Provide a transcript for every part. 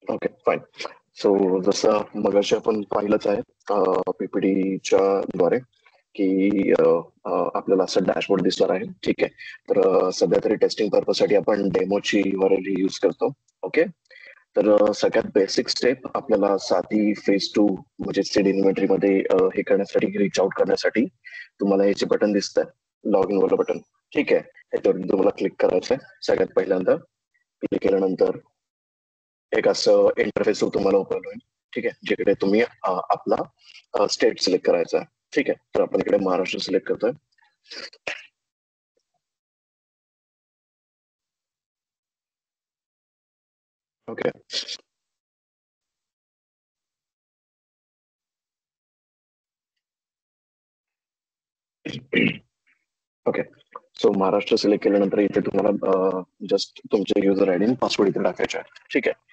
Okay fine. So जसं मगाशी आपण पाहिलंच आहे पीपीटीच्या द्वारे की आपल्याला असं डॅशबोर्ड दिसणार आहे. ठीक आहे. तर सध्या तरी टेस्टिंग पर्पजसाठी आपण डेमोची URL यूज करतो. ओके. तर सगळ्यात बेसिक स्टेप आपल्याला साधी फेज 2 म्हणजे सीड इन्व्हेंटरी मध्ये हे करण्यासाठी, रीच आउट करण्यासाठी तुम्हाला हे जे बटन दिसतंय, लॉग इन वाला बटन. ठीक आहे. ह्याच्यावर तुम्हाला क्लिक करायचं आहे. सगळ्यात पहिल्यांदा क्लिक केल्यानंतर एक असं इंटरफेस तुम्हाला ओपन होईल. ठीक आहे. जिकडे तुम्ही आपला स्टेट सिलेक्ट करायचा आहे. ठीक आहे. तर आपण इकडे महाराष्ट्र सिलेक्ट करतोय. Okay. Okay. So Maharashtra select केल्यानंतर इथे तुम्हाला जस्ट तुमचे युजर आयडी आणि पासवर्ड इथे टाकायचे आहे. ठीक आहे.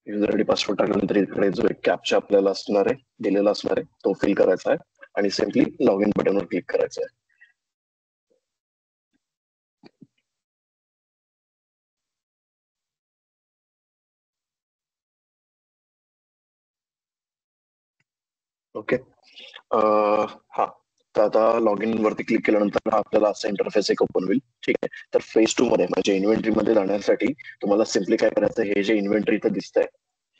युजर आयडी पासवर्ड टाकल्यानंतर इकडे जो एक कॅप्चा आपल्याला असणार आहे, दिलेला असणार आहे, तो फिल करायचा आहे आणि सिम्पली लॉग इन बटनवर क्लिक करायचं आहे. ओके. हा. तर आता लॉग इन वरती क्लिक केल्यानंतर आपल्याला असं इंटरफेस एक ओपन होईल. ठीक आहे. तर फेज 2 मध्ये म्हणजे इन्व्हेंटरी मध्ये जाण्यासाठी तुम्हाला सिम्पली काय करायचं, हे जे इन्व्हेंटरी इथं दिसतंय,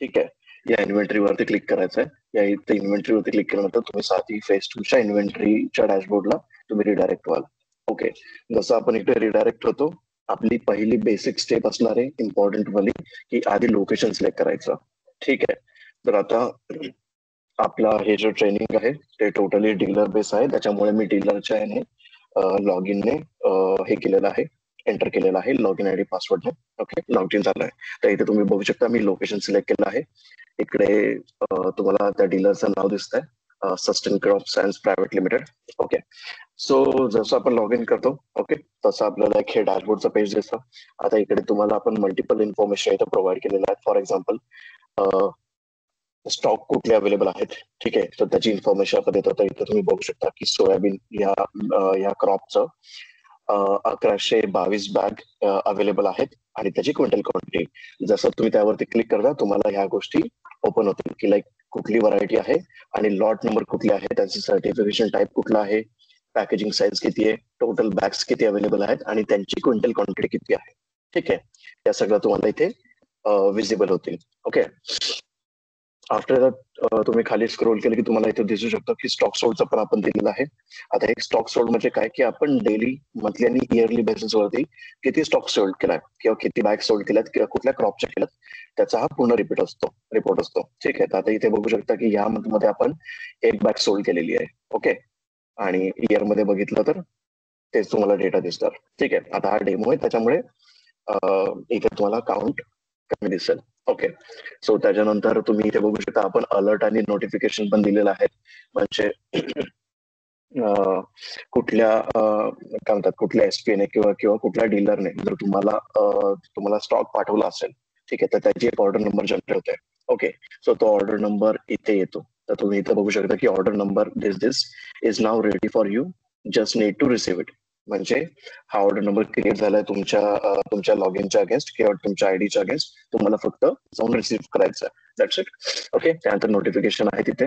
ठीक आहे, या इन्व्हेंटरी वरती क्लिक करायचं आहे. या इथे इन्व्हेंटरी वरती क्लिक केल्यानंतर तुम्ही साधी फेज 2 च्या इन्व्हेंटरीच्या डॅशबोर्डला तुम्ही रिडायरेक्ट व्हाल. ओके. जसं आपण इकडे रिडायरेक्ट होतो, आपली पहिली बेसिक स्टेप असणार आहे इम्पॉर्टंट वाली, की आधी लोकेशन सिलेक्ट करायचं. ठीक आहे. तर आता आपला हे जे ट्रेनिंग आहे ते टोटली डीलर बेस आहे. त्याच्यामुळे मी डीलरच्या याने लॉग इनने हे केलेलं आहे, एंटर केलेलं आहे लॉग इन आयडी पासवर्डने. ओके. लॉग इन झालं आहे. तर इथे तुम्ही बघू शकता मी लोकेशन सिलेक्ट केलं आहे. इकडे तुम्हाला त्या डीलरचं नाव दिसतंय, sustain crop science private limited. Okay. So जसं आपण लॉग इन करतो, ओके, तसं आपल्याला एक हे डॅशबोर्डचं पेज दिसतं. आता इकडे तुम्हाला आपण मल्टिपल इन्फॉर्मेशन इथं प्रोव्हाइड केलेलं आहे. फॉर एक्झाम्पल स्टॉक कुठले अवेलेबल आहेत. ठीक आहे. तर त्याची इन्फॉर्मेशन आपण देतो. तर इथे तुम्ही बघू शकता की सोयाबीन या क्रॉपचं 1122 बॅग अवेलेबल आहेत आणि त्याची क्विंटल क्वांटिटी. जसं तुम्ही त्यावरती क्लिक करता तुम्हाला ह्या गोष्टी ओपन होतील की लाईक कुठली व्हरायटी आहे आणि लॉट नंबर कुठली आहे, त्याचं सर्टिफिकेशन टाईप कुठला आहे, पॅकेजिंग साईज किती आहे, टोटल बॅग्स किती अवेलेबल आहेत आणि त्यांची क्विंटल क्वांटिटी किती आहे. ठीक आहे. या सगळं तुम्हाला इथे विजिबल होतील. ओके. आफ्टर दॅट तुम्ही खाली स्क्रोल केलं की तुम्हाला इथे दिसू शकतं की स्टॉक सोल्डचं पण आपण दिलेलं आहे. आता एक स्टॉक सोल्ड म्हणजे काय, की आपण डेली, मंथली आणि इयरली बेसिसवरती किती स्टॉक सोल्ड केलाय किंवा किती बॅग सोल्ड केल्यात किंवा कुठल्या क्रॉपच्या केल्यात, त्याचा हा पूर्ण रिपोर्ट असतो. ठीक आहे. तर आता इथे बघू शकता की या मंथ मध्ये आपण एक बॅग सोल्ड केलेली आहे. ओके. आणि इयर मध्ये बघितलं तर तेच तुम्हाला डेटा दिसणार. ठीक आहे. आता हा डेमो आहे त्याच्यामुळे इथे तुम्हाला काउंट कमी दिसेल. ओके. सो त्याच्यानंतर तुम्ही इथे बघू शकता आपण अलर्ट आणि नोटिफिकेशन पण दिलेलं आहे. म्हणजे कुठल्या काय म्हणतात, कुठल्या एसपीने किंवा किंवा कुठल्या डीलरने जर तुम्हाला स्टॉक पाठवला असेल, ठीक आहे, तर त्याची एक ऑर्डर नंबर जनरेट होते. ओके. सो तो ऑर्डर नंबर इथे येतो. तर तुम्ही इथे बघू शकता की order number this is now ready for you, just need to receive it. म्हणजे हा ऑर्डर नंबर क्रिएट झालाय तुमच्या लॉग इनच्या अगेन्स्ट किंवा तुमच्या आयडीच्या अगेन्स्ट. तुम्हाला फक्त जाऊन रिसीव्ह करायचं आहे. That's it. ओके. त्यानंतर नोटिफिकेशन आहे तिथे,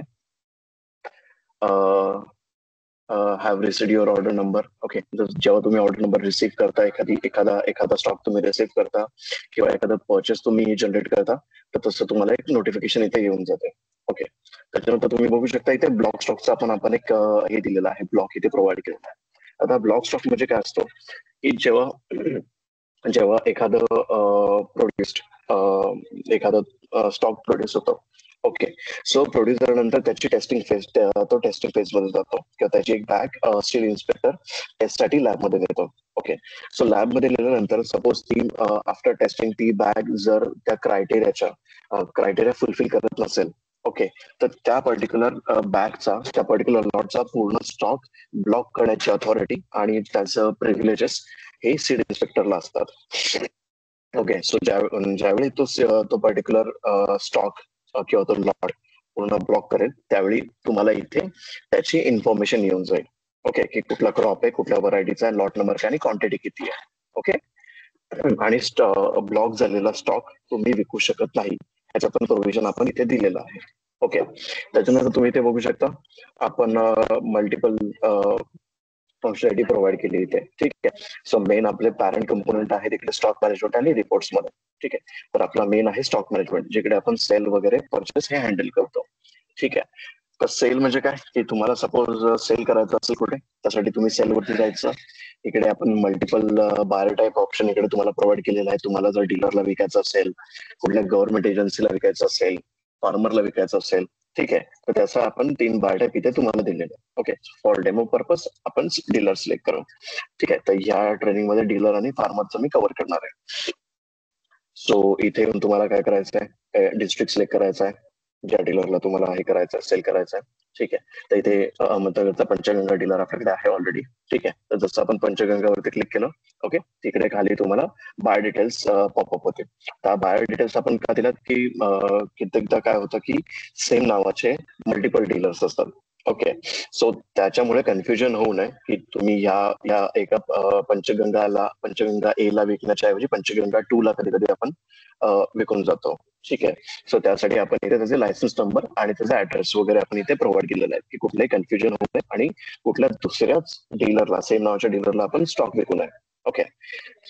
have received your order number. Okay. जेव्हा तुम्ही ऑर्डर नंबर रिसीव्ह करता, एखादा स्टॉक तुम्ही रिसीव्ह करता किंवा एखादा परचेस तुम्ही जनरेट करता, तर तसं तुम्हाला एक नोटिफिकेशन इथे येऊन जाते. ओके. त्याच्यानंतर तुम्ही बघू शकता इथे ब्लॉक स्टॉकचा आपण एक हे दिलेला आहे, ब्लॉक इथे प्रोव्हाइड केलेला आहे. आता ब्लॉक स्टॉक म्हणजे काय असतो, की जेव्हा जेव्हा एखादं स्टॉक प्रोड्यूस होतो. ओके. सो प्रोड्यूस झाल्यानंतर त्याची टेस्टिंग फेज मध्ये जातो किंवा त्याची एक बॅग स्टील इन्स्पेक्टर टेस्टसाठी लॅबमध्ये नेतो. ओके. सो लॅबमध्ये नेल्यानंतर सपोज ती आफ्टर टेस्टिंग ती बॅग जर त्या क्रायटेरिया फुलफिल करत नसेल, ओके, तर त्या पर्टिक्युलर लॉटचा पूर्ण स्टॉक ब्लॉक करण्याची अथॉरिटी आणि त्याचं प्रिव्हिलेजेस हे सीड इन्स्पेक्टरला असतात. ओके. सो ज्यावेळी तो पर्टिक्युलर स्टॉक किंवा तो लॉट पूर्ण ब्लॉक करेल त्यावेळी तुम्हाला इथे त्याची इन्फॉर्मेशन येऊन जाईल. ओके, की कुठला क्रॉप आहे, कुठल्या व्हरायटीचा आहे, लॉट नंबर काय आणि क्वांटिटी किती आहे. ओके, आणि ब्लॉक झालेला स्टॉक तुम्ही विकू शकत नाही, ह्याचं पण प्रोव्हिजन आपण इथे दिलेलं आहे. ओके, त्याच्यानंतर तुम्ही इथे बघू शकता आपण मल्टिपल फंक्शनॅलिटी प्रोव्हाइड केली इथे. ठीक आहे, सो मेन आपले पॅरेंट कंपोनेंट आहे तिकडे स्टॉक मॅनेजमेंट आणि रिपोर्ट्स मध्ये. ठीक आहे, तर आपला मेन आहे स्टॉक मॅनेजमेंट, जिकडे आपण सेल वगैरे परचेस हे हँडल करतो. ठीक आहे, तर सेल म्हणजे काय, की तुम्हाला सपोज सेल करायचं असेल कुठे, त्यासाठी तुम्ही सेलवरती जायचं. इकडे आपण मल्टिपल बायर टाईप ऑप्शन इकडे तुम्हाला प्रोव्हाइड केलेला आहे. तुम्हाला जर डीलरला विकायचं असेल, कुठल्या गव्हर्नमेंट एजन्सीला विकायचं असेल, फार्मरला विकायचं असेल, ठीक आहे, तर त्याचा आपण 3 बायर टाईप इथे तुम्हाला दिलेले आहे. ओके, फॉर डेमो पर्पज आपण डीलर सिलेक्ट करू. ठीक आहे, तर या ट्रेनिंग मध्ये डीलर आणि फार्मरचं मी कव्हर करणार आहे. सो इथे येऊन तुम्हाला काय करायचं आहे, डिस्ट्रिक्ट सिलेक्ट करायचा आहे, ज्या डीलरला तुम्हाला हे करायचं आहे, सेल करायचं आहे. ठीक आहे, तर इथे अहमदनगरचा पंचगंगा डीलर आपल्याकडे आहे ऑलरेडी. ठीक आहे, तर जसं आपण पंचगंगावरती क्लिक केलं, ओके, तिकडे खाली तुम्हाला बाय डिटेल्स पॉपअप होते. त्या बाय डिटेल्स आपण का दिल्यात, की कित्येकदा काय होतं की सेम नावाचे मल्टिपल डीलर्स असतात. ओके, सो त्याच्यामुळे कन्फ्युजन होऊ नये की तुम्ही या या एका पंचगंगा ए ला विकण्याच्या ऐवजी पंचगंगा 2 ला कधी कधी आपण विकून जातो. ठीक आहे, सो त्यासाठी आपण इथे त्याचे लायसन्स नंबर आणि त्याचा ऍड्रेस वगैरे आपण इथे प्रोव्हाइड केलेला आहे, की कुठलंही कन्फ्युजन होऊ नये आणि कुठल्या दुसऱ्याच डीलरला, सेम नावाच्या डीलरला आपण स्टॉक विकू नये. ओके,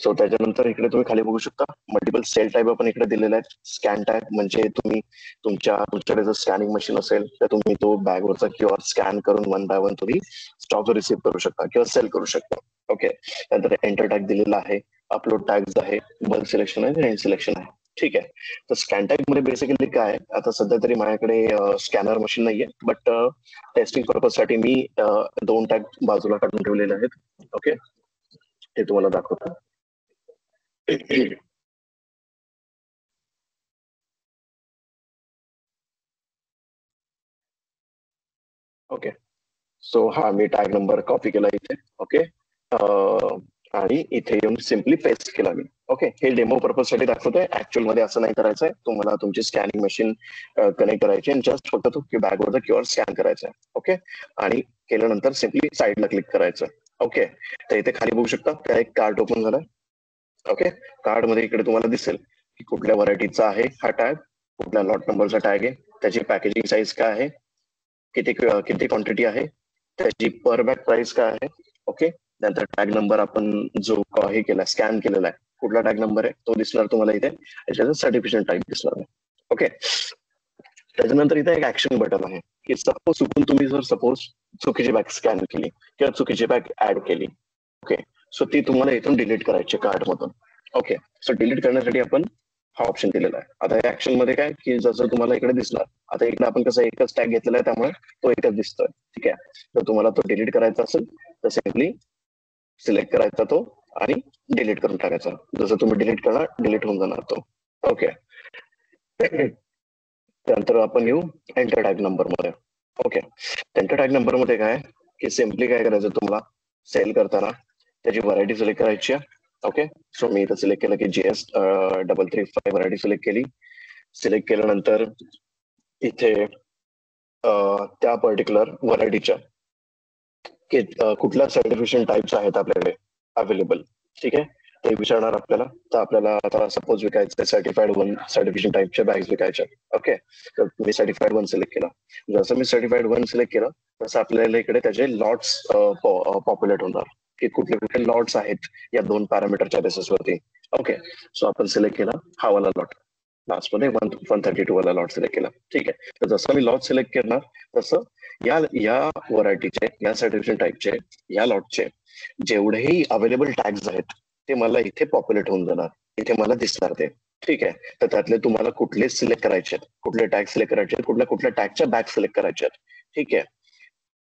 सो त्याच्यानंतर इकडे तुम्ही खाली बघू शकता मल्टिपल सेल टाईप आपण इकडे दिलेले आहेत. स्कॅन टाईप म्हणजे तुम्ही तुमच्याकडे जर स्कॅनिंग मशीन असेल तर तुम्ही तो बॅगवरचा क्यूआर स्कॅन करून 1 बाय 1 तुम्ही स्टॉक रिसीव्ह करू शकता किंवा सेल करू शकता. ओके, त्यानंतर एंटर टॅग दिलेला आहे, अपलोड टॅग्स आहे, बल्क सिलेक्शन आहे, रेंज सिलेक्शन आहे. ठीक आहे, तर स्कॅन टॅग मध्ये बेसिकली काय आहे, आता सध्या तरी माझ्याकडे स्कॅनर मशीन नाहीये, बट टेस्टिंग पर्पज साठी मी 2 टॅग बाजूला काढून ठेवलेले आहेत. ओके, ते तुम्हाला दाखवतो. ओके, सो हा मी टॅग नंबर कॉपी केला इथे. ओके, आणि इथे येऊन सिम्पली पेस्ट केला मी. ओके, हे डेमो पर्पज साठी दाखवतोय, ऍक्च्युअल मध्ये असं नाही करायचंय. तुम्हाला तुमची स्कॅनिंग मशीन कनेक्ट करायची आणि जस्ट फक्त तो बॅगवरचा क्यूआर स्कॅन करायचा आहे. ओके, आणि केल्यानंतर सिम्पली साईडला क्लिक करायचं. ओके, तर इथे खाली बघू शकता त्या एक कार्ड ओपन झालाय. ओके, कार्ड मध्ये इकडे तुम्हाला दिसेल की कुठल्या व्हरायटीचा आहे हा टॅग, कुठल्या लॉट नंबरचा टॅग आहे, त्याची पॅकेजिंग साईज काय आहे, किती किती क्वांटिटी आहे, त्याची पर बॅग प्राइस काय आहे. ओके, नंतर टॅग नंबर आपण जो हे केला, स्कॅन केलेला आहे, कुठला टॅग नंबर आहे तो दिसणार तुम्हाला इथे. त्याच्यात सर्टिफिकेशन टाईप दिसणार आहे. ओके, त्याच्यानंतर इथे एक ऍक्शन बटन आहे, की सपोज चुकून तुम्ही जर सपोज चुकीची बॅग स्कॅन केली किंवा चुकीची बॅग ऍड केली. ओके, सो ती तुम्हाला इथून डिलीट करायची कार्ड मधून. ओके, सो डिलीट करण्यासाठी आपण हा ऑप्शन दिलेला आहे. आता या ऍक्शन मध्ये काय, की जसं तुम्हाला इकडे दिसणार, आता इकडे आपण कसं एकच टॅग घेतलेला आहे त्यामुळे तो एकच दिसतोय. ठीक आहे, तर तुम्हाला तो डिलीट करायचा असेल तर सिम्पली सिलेक्ट करायचा तो आणि डिलीट करून टाकायचा. जसं तुम्ही डिलीट करणार, डिलीट होऊन जाणार तो. ओके, त्यानंतर आपण येऊ एंटर टॅग नंबर मध्ये. ओके, एंटर टॅग नंबर मध्ये काय, की सिम्पली काय करायचं तुम्हाला, सेल करताना त्याची व्हरायटी सिलेक्ट करायची आहे. ओके, सो मी इथं सिलेक्ट केलं की GS 335 व्हरायटी सिलेक्ट केली. सिलेक्ट केल्यानंतर इथे त्या पर्टिक्युलर व्हरायटीच्या कुठल्या सर्टिफिकेशन टाईप्स आहेत आपल्याकडे अवेलेबल. ठीक आहे, ते विचारणार आपल्याला. तर आपल्याला आता सपोज विकायचं सर्टिफाईड 1 सर्टिफिकेशन टाईपच्या बॅग्स विकायच्या. ओके, तर मी सर्टिफाईड 1 सिलेक्ट केला. जसं मी सर्टिफाईड 1 सिलेक्ट केलं तसं आपल्याला इकडे त्याचे लॉट्स पॉप्युलेट होणार, की कुठले कुठले लॉट्स आहेत या 2 पॅरामीटरच्या बेसिसवरती. ओके, सो आपण सिलेक्ट केला हा वाला लॉट, लास्ट मध्ये 132 वाला लॉट सिलेक्ट केला. ठीक आहे, तर जसं मी लॉट सिलेक्ट करणार तसं या या व्हरायटीचे, या सर्टिफिकेशन टाईपचे, या लॉटचे जेवढेही अवेलेबल टॅग्स आहेत ते मला इथे पॉप्युलेट होऊन जाणार, इथे मला दिसणार ते. ठीक आहे, तर त्यातले तुम्हाला कुठले सिलेक्ट करायचे आहेत, कुठले टॅग सिलेक्ट करायचे आहेत, कुठल्या कुठल्या टॅगच्या बॅग सिलेक्ट करायच्या आहेत. ठीक आहे,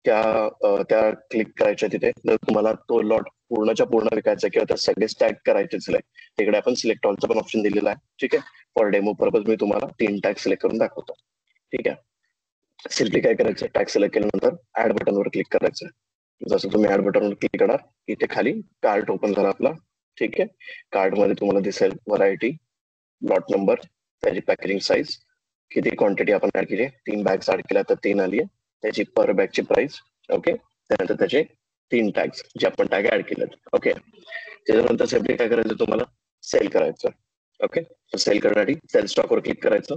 त्या क्लिक करायच्या तिथे. जर तुम्हाला तो लॉट पूर्णच्या पूर्ण विकायचा किंवा त्या सगळेच टॅग करायचे सिलेक्ट, तिकडे आपण सिलेक्ट ऑलचा पण ऑप्शन दिलेला आहे. ठीक आहे, फॉर डेमो पर्पज मी तुम्हाला 3 टॅग सिलेक्ट करून दाखवतो. ठीक आहे, सिम्पली काय करायचं, टॅग सिलेक्ट केल्यानंतर ऍड बटनवर क्लिक करायचं. जसं तुम्ही ऍड बटनवर क्लिक करणार, इथे खाली कार्ट ओपन झाला आपला. ठीक आहे, कार्ड मध्ये तुम्हाला दिसेल व्हरायटी, लॉट नंबर, त्याची पॅकेजिंग साईज, किती क्वांटिटी आपण ऍड केली, 3 बॅग्स ऍड केल्या तर 3 आली आहे, त्याची पर बॅगची प्राइस. ओके, त्यानंतर त्याचे 3 टॅग्स जे आपण टॅग ऍड केलेत. ओके, त्याच्यानंतर सिम्पली काय करायचं, तुम्हाला सेल करायचं. ओके, सेल करण्यासाठी सेल स्टॉकवर क्लिक करायचं.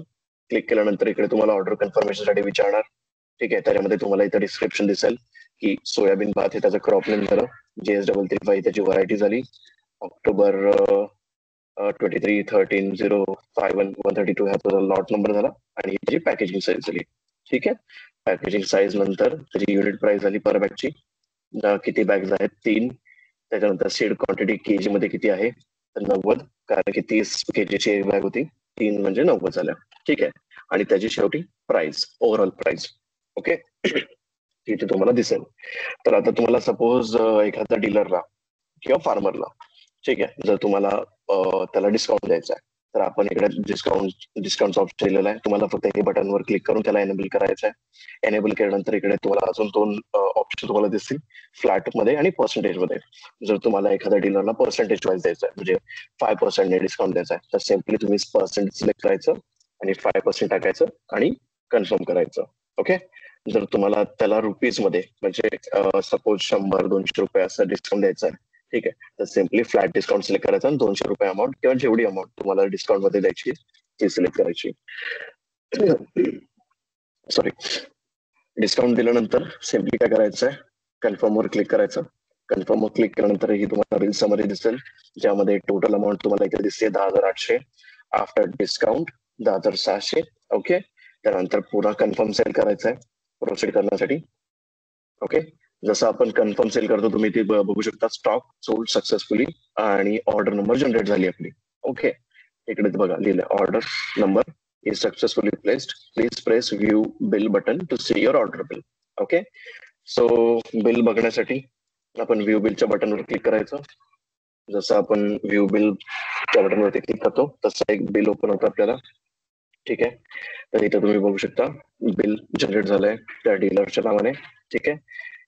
क्लिक केल्यानंतर इकडे तुम्हाला ऑर्डर कन्फर्मेशन साठी विचारणार. ठीक आहे, त्याच्यामध्ये तुम्हाला इथं डिस्क्रिप्शन दिसेल की सोयाबीन भात हे त्याचं क्रॉप नेम झालं, JS335 त्याची व्हरायटी झाली, ऑक्टोबर 23/13/051/132 ह्या तुझा लॉट नंबर झाला, आणि याची पॅकेजिंग साईज झाली. ठीक आहे, पॅकेजिंग साईज नंतर त्याची युनिट प्राइस झाली पर बॅगची, किती बॅग्स आहेत, 3. त्याच्यानंतर सीड क्वांटिटी केजी मध्ये किती आहे, तर 90, कारण की 30 केजीची बॅग होती, 3 म्हणजे 90 झाल्या. ठीक आहे, आणि त्याची शेवटी प्राइस, ओव्हरऑल प्राइस. ओके, तिथे तुम्हाला दिसेल. तर आता तुम्हाला सपोज एखाद्या डीलरला किंवा फार्मरला, ठीक आहे, जर तुम्हाला त्याला डिस्काउंट द्यायचा आहे, तर आपण इकडे डिस्काउंट ऑप्शन दिलेला आहे. तुम्हाला फक्त हे बटनवर क्लिक करून त्याला एनेबल करायचं आहे. एनेबल केल्यानंतर इकडे तुम्हाला अजून 2 ऑप्शन तुम्हाला दिसतील, फ्लॅट मध्ये आणि पर्सेंटेज मध्ये. जर तुम्हाला एखाद्या डीलरला पर्सेंटेज वाईज द्यायचा आहे, म्हणजे 5% डिस्काउंट द्यायचा आहे, तर सिम्पली तुम्ही पर्सेंट सिलेक्ट करायचं आणि 5% टाकायचं आणि कन्फर्म करायचं. ओके, जर तुम्हाला त्याला रुपीज मध्ये, म्हणजे सपोज 100-200 रुपये असं डिस्काउंट द्यायचा आहे, ठीक आहे, तर सिम्पली फ्लॅट डिस्काउंट सिलेक्ट करायचा आणि 200 रुपये अमाऊंट किंवा जेवढी अमाऊंट तुम्हाला डिस्काउंट मध्ये द्यायची ती सिलेक्ट करायची. सॉरी, डिस्काउंट दिल्यानंतर सिम्पली काय करायचं आहे, कन्फर्म वर क्लिक करायचं. कन्फर्म वर क्लिक केल्यानंतर ही तुम्हाला बिल समरी दिसेल, ज्यामध्ये टोटल अमाऊंट तुम्हाला इथे दिसते 10,800, आफ्टर डिस्काउंट 10,600. ओके, त्यानंतर पुन्हा कन्फर्म सेल करायचं आहे प्रोसीड करण्यासाठी. ओके, जसं आपण कन्फर्म सेल करतो तुम्ही ते बघू शकता, स्टॉक सोल्ड सक्सेसफुली आणि ऑर्डर नंबर जनरेट झाली आपली. ओके, इकडे बघा लिहिलंय, order number is successfully placed, please press view bill button to see your order bill. Okay, so bill बघण्यासाठी आपण व्ह्यू बिलच्या बटनवर क्लिक करायचं. जसं आपण व्ह्यू बिलच्या बटनवरती क्लिक करतो तसं एक बिल ओपन होतं आपल्याला. ठीक आहे, तर इथं तुम्ही बघू शकता बिल जनरेट झालंय त्या डीलरच्या नावाने. ठीक आहे,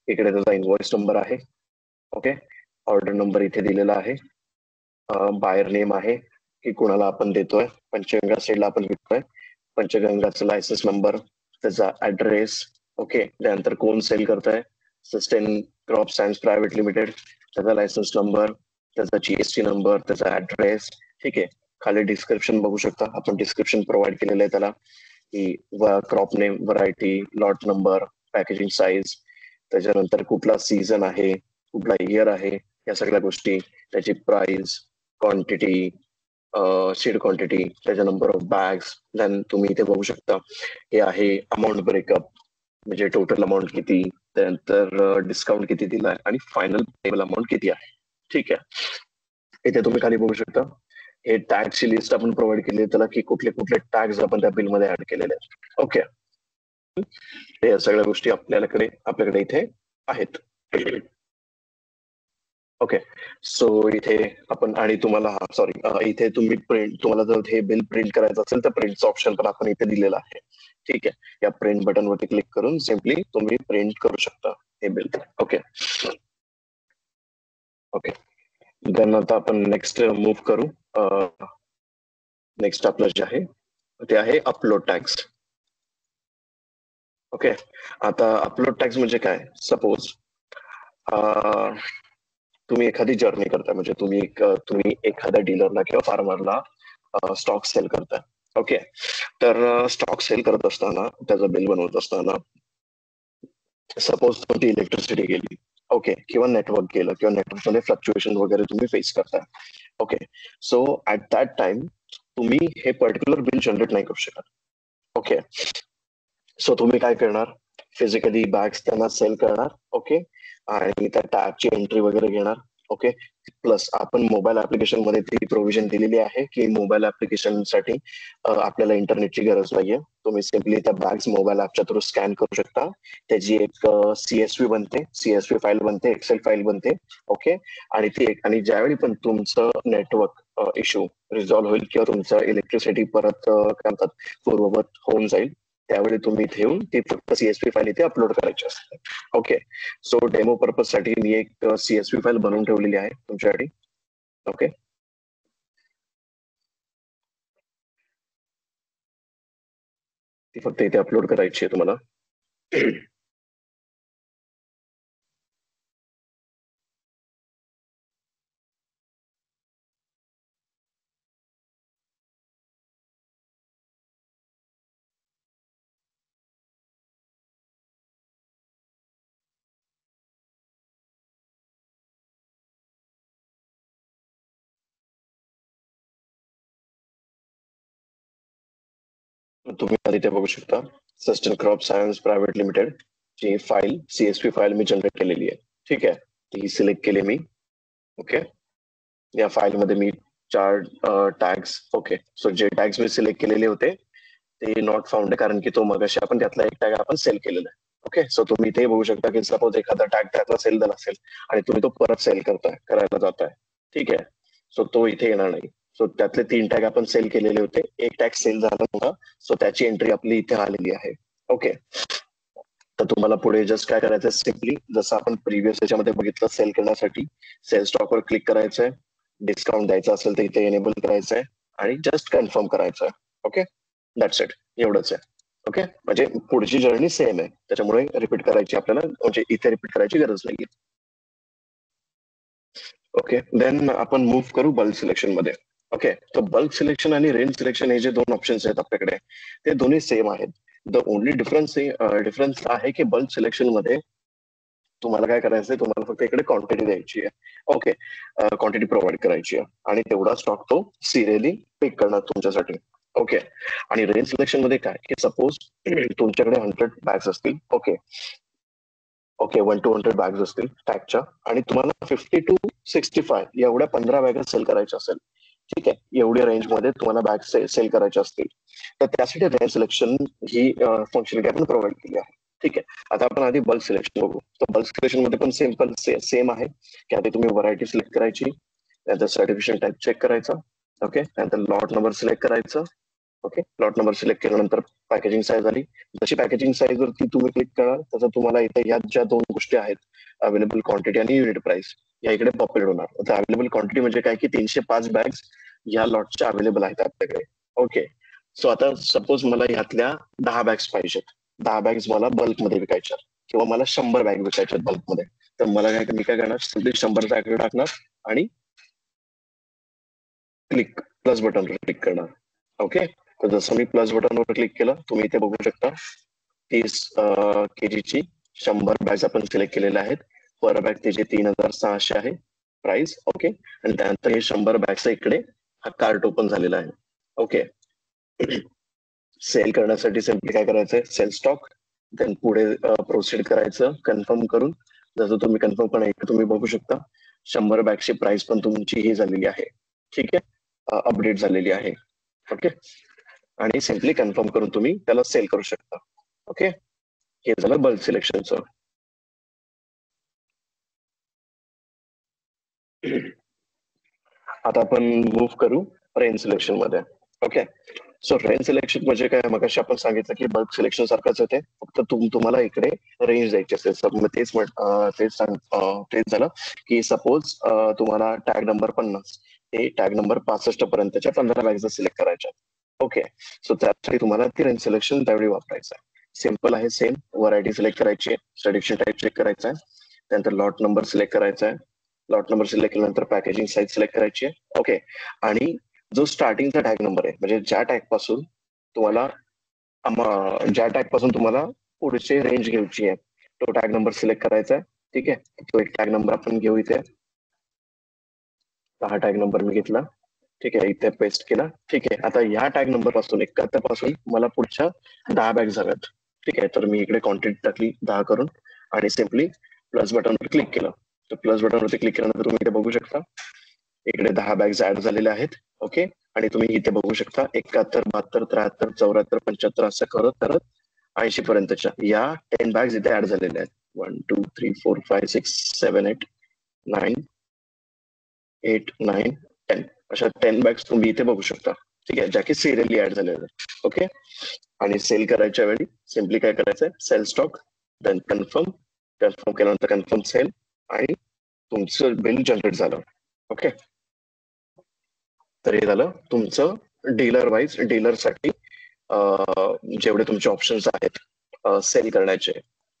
इकडे त्याचा इनवॉइस नंबर आहे. ओके, ऑर्डर नंबर इथे दिलेला आहे, बायर नेम आहे की कुणाला आपण देतोय, पंचगंगा सेलला आपण विकतोय, पंचगंगाचा लायसन्स नंबर, त्याचा ऍड्रेस. ओके, त्यानंतर कोण सेल करताय, sustain crop science private limited, त्याचा लायसन्स नंबर, त्याचा GST नंबर, त्याचा ऍड्रेस. ठीक आहे, खाली डिस्क्रिप्शन बघू शकता, आपण डिस्क्रिप्शन प्रोव्हाइड केलेलं आहे त्याला, की crop name, variety, lot number, packaging size, त्याच्यानंतर कुठला सीझन आहे, कुठला इयर आहे, या सगळ्या गोष्टी, त्याची प्राइस, क्वांटिटी, सीड क्वांटिटी, त्याच्या नंबर ऑफ बॅग्स. देन तुम्ही इथे बघू शकता हे आहे अमाऊंट ब्रेकअप, म्हणजे टोटल अमाऊंट किती, त्यानंतर डिस्काउंट किती दिलाय आणि फायनल पेबल अमाऊंट किती आहे. ठीक आहे, इथे तुम्ही खाली बघू शकता हे टॅगची लिस्ट आपण प्रोव्हाइड केली आहे त्याला, की कुठले कुठले टॅग्स आपण त्या बिल मध्ये ऍड केलेले आहेत. ओके, या सगळ्या गोष्टी आपल्याकडे इथे आहेत. ओके, सो इथे आपण, आणि तुम्हाला सॉरी, इथे तुम्ही तुम्हाला जर हे बिल प्रिंट करायचं असेल तर प्रिंटचं ऑप्शन पण आपण इथे दिलेलं आहे. ठीक आहे, या प्रिंट बटन वरती क्लिक करून सिम्पली तुम्ही प्रिंट करू शकता हे बिल. ओके, ओके, देन आता आपण नेक्स्ट मूव्ह करू. नेक्स्ट आपलं जे आहे ते आहे अपलोड टॅक्स. ओके, आता अपलोड टॅक्स म्हणजे काय, सपोज तुम्ही एखादी जर्नी करताय, म्हणजे तुम्ही एखाद्या डीलरला किंवा फार्मरला स्टॉक सेल करताय. ओके, तर स्टॉक सेल करत असताना, त्याचं बिल बनवत असताना, सपोज तुमची इलेक्ट्रिसिटी गेली, ओके, किंवा नेटवर्क गेलं, किंवा नेटवर्कमध्ये फ्लक्च्युएशन वगैरे तुम्ही फेस करताय. Okay, so at that time तुम्ही हे पर्टिक्युलर बिल जनरेट नाही करू शकत. ओके, सो तुम्ही काय करणार, फिजिकली बॅग्स त्यांना सेल करणार. ओके, आणि त्या टॅगची एंट्री वगैरे घेणार. ओके, प्लस आपण मोबाईल ऍप्लिकेशन मध्ये ती प्रोव्हिजन दिलेली आहे की मोबाईल ऍप्लिकेशन साठी आपल्याला इंटरनेटची गरज नाहीये. तुम्ही सिम्पली त्या बॅग्स मोबाईल ऍपच्या थ्रू स्कॅन करू शकता, त्याची एक CSV बनते, CSV फाईल बनते, एक्सेल फाईल बनते. ओके, आणि आणि ज्यावेळी पण तुमचं नेटवर्क इश्यू रिझॉल्व्ह होईल किंवा तुमचं इलेक्ट्रिसिटी परत काय म्हणतात पूर्ववत होऊन जाईल, त्यावेळी तुम्ही इथे येऊन ती फक्त CSV फाईल इथे अपलोड करायची असते. ओके, सो डेमो पर्पज साठी मी एक CSV फाईल बनवून ठेवलेली आहे तुमच्यासाठी. ओके, ती फक्त इथे अपलोड करायची आहे तुम्हाला. तुम्ही आधी ते बघू शकता, sustain crop science private limited ची फाईल CSV फाईल मी जनरेट केलेली आहे. ठीक आहे, ती सिलेक्ट केली मी. ओके, या फाईल मध्ये मी 4 टॅग्स, ओके, सो जे टॅग्स मी सिलेक्ट केलेले होते ते नॉट फाउंड आहे, कारण की तो मगाशी आपण त्यातला एक टॅग आपण सेल केलेला आहे. ओके, सो तुम्ही ते बघू शकता की सपोज एखादा टॅग त्यातला सेल झाला असेल आणि तुम्ही तो परत सेल करायला जाताय. ठीक आहे, सो तो इथे येणार नाही. सो त्यातले 3 टॅग आपण सेल केलेले होते, एक टॅग सेल झाला नव्हता, सो त्याची एंट्री आपली इथे आलेली आहे. ओके, तर तुम्हाला पुढे जस्ट काय करायचं, सिम्पली जसं आपण प्रिव्हियस याच्यामध्ये बघितलं, सेल करण्यासाठी सेल स्टॉकवर क्लिक करायचंय, डिस्काउंट द्यायचं असेल तर इथे एनेबल करायचंय आणि जस्ट कन्फर्म करायचंय. ओके, दॅट्स इट, एवढंच आहे. ओके, म्हणजे पुढची जर्नी सेम आहे, त्याच्यामुळे रिपीट करायची आपल्याला, म्हणजे इथे रिपीट करायची गरज नाहीये. ओके, देन आपण मूव्ह करू बल्क सिलेक्शन मध्ये. ओके, तर बल्क सिलेक्शन आणि रेंज सिलेक्शन हे जे 2 ऑप्शन्स आहेत आपल्याकडे, ते दोन्ही सेम आहेत. द ओनली डिफरन्स आहे की बल्क सिलेक्शन मध्ये तुम्हाला काय करायचंय, तुम्हाला फक्त इकडे क्वांटिटी द्यायची आहे. ओके, क्वांटिटी प्रोव्हाइड करायची आहे आणि तेवढा स्टॉक तो सिरियली पिक करणार तुमच्यासाठी. ओके, आणि रेंज सिलेक्शन मध्ये काय की सपोज तुमच्याकडे 100 बॅग्स असतील. ओके, ओके, 1 to 100 बॅग्स असतील टॅगच्या आणि तुम्हाला 50 to 65 एवढ्या 15 बॅग सेल करायच्या असेल. ठीक आहे, एवढ्या रेंज मध्ये तुम्हाला बॅग सेल करायच्या असतील तर त्यासाठी रेंज सिलेक्शन ही फंक्शनलिटी आपण प्रोव्हाइड केली आहे. ठीक आहे, आता आपण आधी बल्क सिलेक्शन बघू. तर बल्क सिलेक्शन मध्ये पण सेम आहे की आधी तुम्ही व्हरायटी सिलेक्ट करायची, त्यानंतर सर्टिफिकेशन टाईप चेक करायचा. ओके, त्यानंतर लॉट नंबर सिलेक्ट करायचं. ओके, लॉट नंबर सिलेक्ट केल्यानंतर पॅकेजिंग साईज आली. जशी पॅकेजिंग साईज वरती तुम्ही क्लिक कराल तसं तुम्हाला इथे या ज्या 2 गोष्टी आहेत, अवेलेबल क्वांटिटी आणि युनिट प्राइस, या इकडे पॉप्युलेट होणार. आता अवेलेबल क्वांटिटी म्हणजे काय की 305 बॅग्स या लॉटच्या अवेलेबल आहेत आपल्याकडे. ओके, सो आता सपोज मला ह्यातल्या 10 बॅग्स पाहिजेत, 10 बॅग्स मला बल्कमध्ये विकायच्या किंवा मला 100 बॅग विकायच्यात बल्कमध्ये, तर मला मी काय करणार, सिम्पली 100 बॅग टाकणार आणि क्लिक प्लस बटनवर क्लिक करणार. ओके, तर जसं मी प्लस बटनवर क्लिक केलं, तुम्ही इथे बघू शकता 30 kg 100 बॅग्स आपण सिलेक्ट केलेल्या आहेत. पर बॅग त्याचे 3600 आहे प्राइस. ओके, आणि त्यानंतर हे 100 बॅगचा इकडे हा कार्ट ओपन झालेला आहे. ओके, सेल करण्यासाठी सिम्पली काय करायचंय, सेल स्टॉक, देन पुढे प्रोसीड करायचं कन्फर्म करून. जसं तुम्ही कन्फर्म करा, इथे तुम्ही बघू शकता 100 बॅगची प्राइस पण तुमची ही झालेली आहे. ठीक आहे, अपडेट झालेली आहे. ओके, आणि सिम्पली कन्फर्म करून तुम्ही त्याला सेल करू शकता. ओके, हे झालं बल्क सिलेक्शनचं. आता आपण मूव्ह करू रेंज सिलेक्शन मध्ये. ओके, सो रेंज सिलेक्शन म्हणजे काय, मगाशी आपण सांगितलं की बल्क सिलेक्शन सारखंच येते, फक्त तुम्हाला इकडे रेंज द्यायची असेल. तेच झालं की सपोज तुम्हाला टॅग नंबर 50 ते टॅग नंबर 65 पर्यंतच्या 15 बॅग्स सिलेक्ट करायच्या. ओके, सो त्यासाठी तुम्हाला ती रेंज सिलेक्शन त्यावेळी वापरायचं आहे. सिम्पल आहे, सेम व्हरायटी सिलेक्ट करायची आहे, सर्टिफिकेशन टाईप चेक करायचा आहे, त्यानंतर लॉट नंबर सिलेक्ट करायचा आहे. लॉट नंबर सिलेक्ट केल्यानंतर पॅकेजिंग साईज सिलेक्ट करायची आहे. ओके, आणि जो स्टार्टिंगचा टॅग नंबर आहे, म्हणजे ज्या टॅग पासून तुम्हाला पुढचे रेंज घ्यायची आहे, तो टॅग नंबर सिलेक्ट करायचा आहे. ठीक आहे, तो एक टॅग नंबर आपण घेऊ इथे. हा टॅग नंबर मी घेतला. ठीक आहे, इथे पेस्ट केला. ठीक आहे, आता या टॅग नंबर पासून 71 पासून मला पुढच्या 10 बॅग्स हव्यात. ठीक आहे, तर मी इकडे क्वांटिटी टाकली 10 करून आणि सिम्पली प्लस बटनवर क्लिक केलं. तर प्लस बटनवरती क्लिक केल्यानंतर तुम्ही इथे बघू शकता इकडे 10 बॅग्स ऍड झालेल्या आहेत. ओके, आणि तुम्ही इथे बघू शकता 71, 72, 73, 74, 75 असं करत करत 80 पर्यंतच्या या 10 बॅग्स इथे ऍड झालेल्या आहेत. 1 2 3 4 5 6 7 8 9 8 9 10 अशा 10 बॅग्स तुम्ही इथे बघू शकता. ठीक आहे, ज्या की सिरियली ऍड झालेल्या आहेत. ओके, आणि सेल करायच्या वेळी सिम्पली काय करायचंय, sell stock, then confirm, confirm केल्यानंतर कन्फर्म सेल आणि तुमचं बिल जनरेट झालं. ओके, तर हे झालं तुमचं डीलर वाईज डीलरसाठी जेवढे तुमचे ऑप्शन्स आहेत सेल करण्याचे,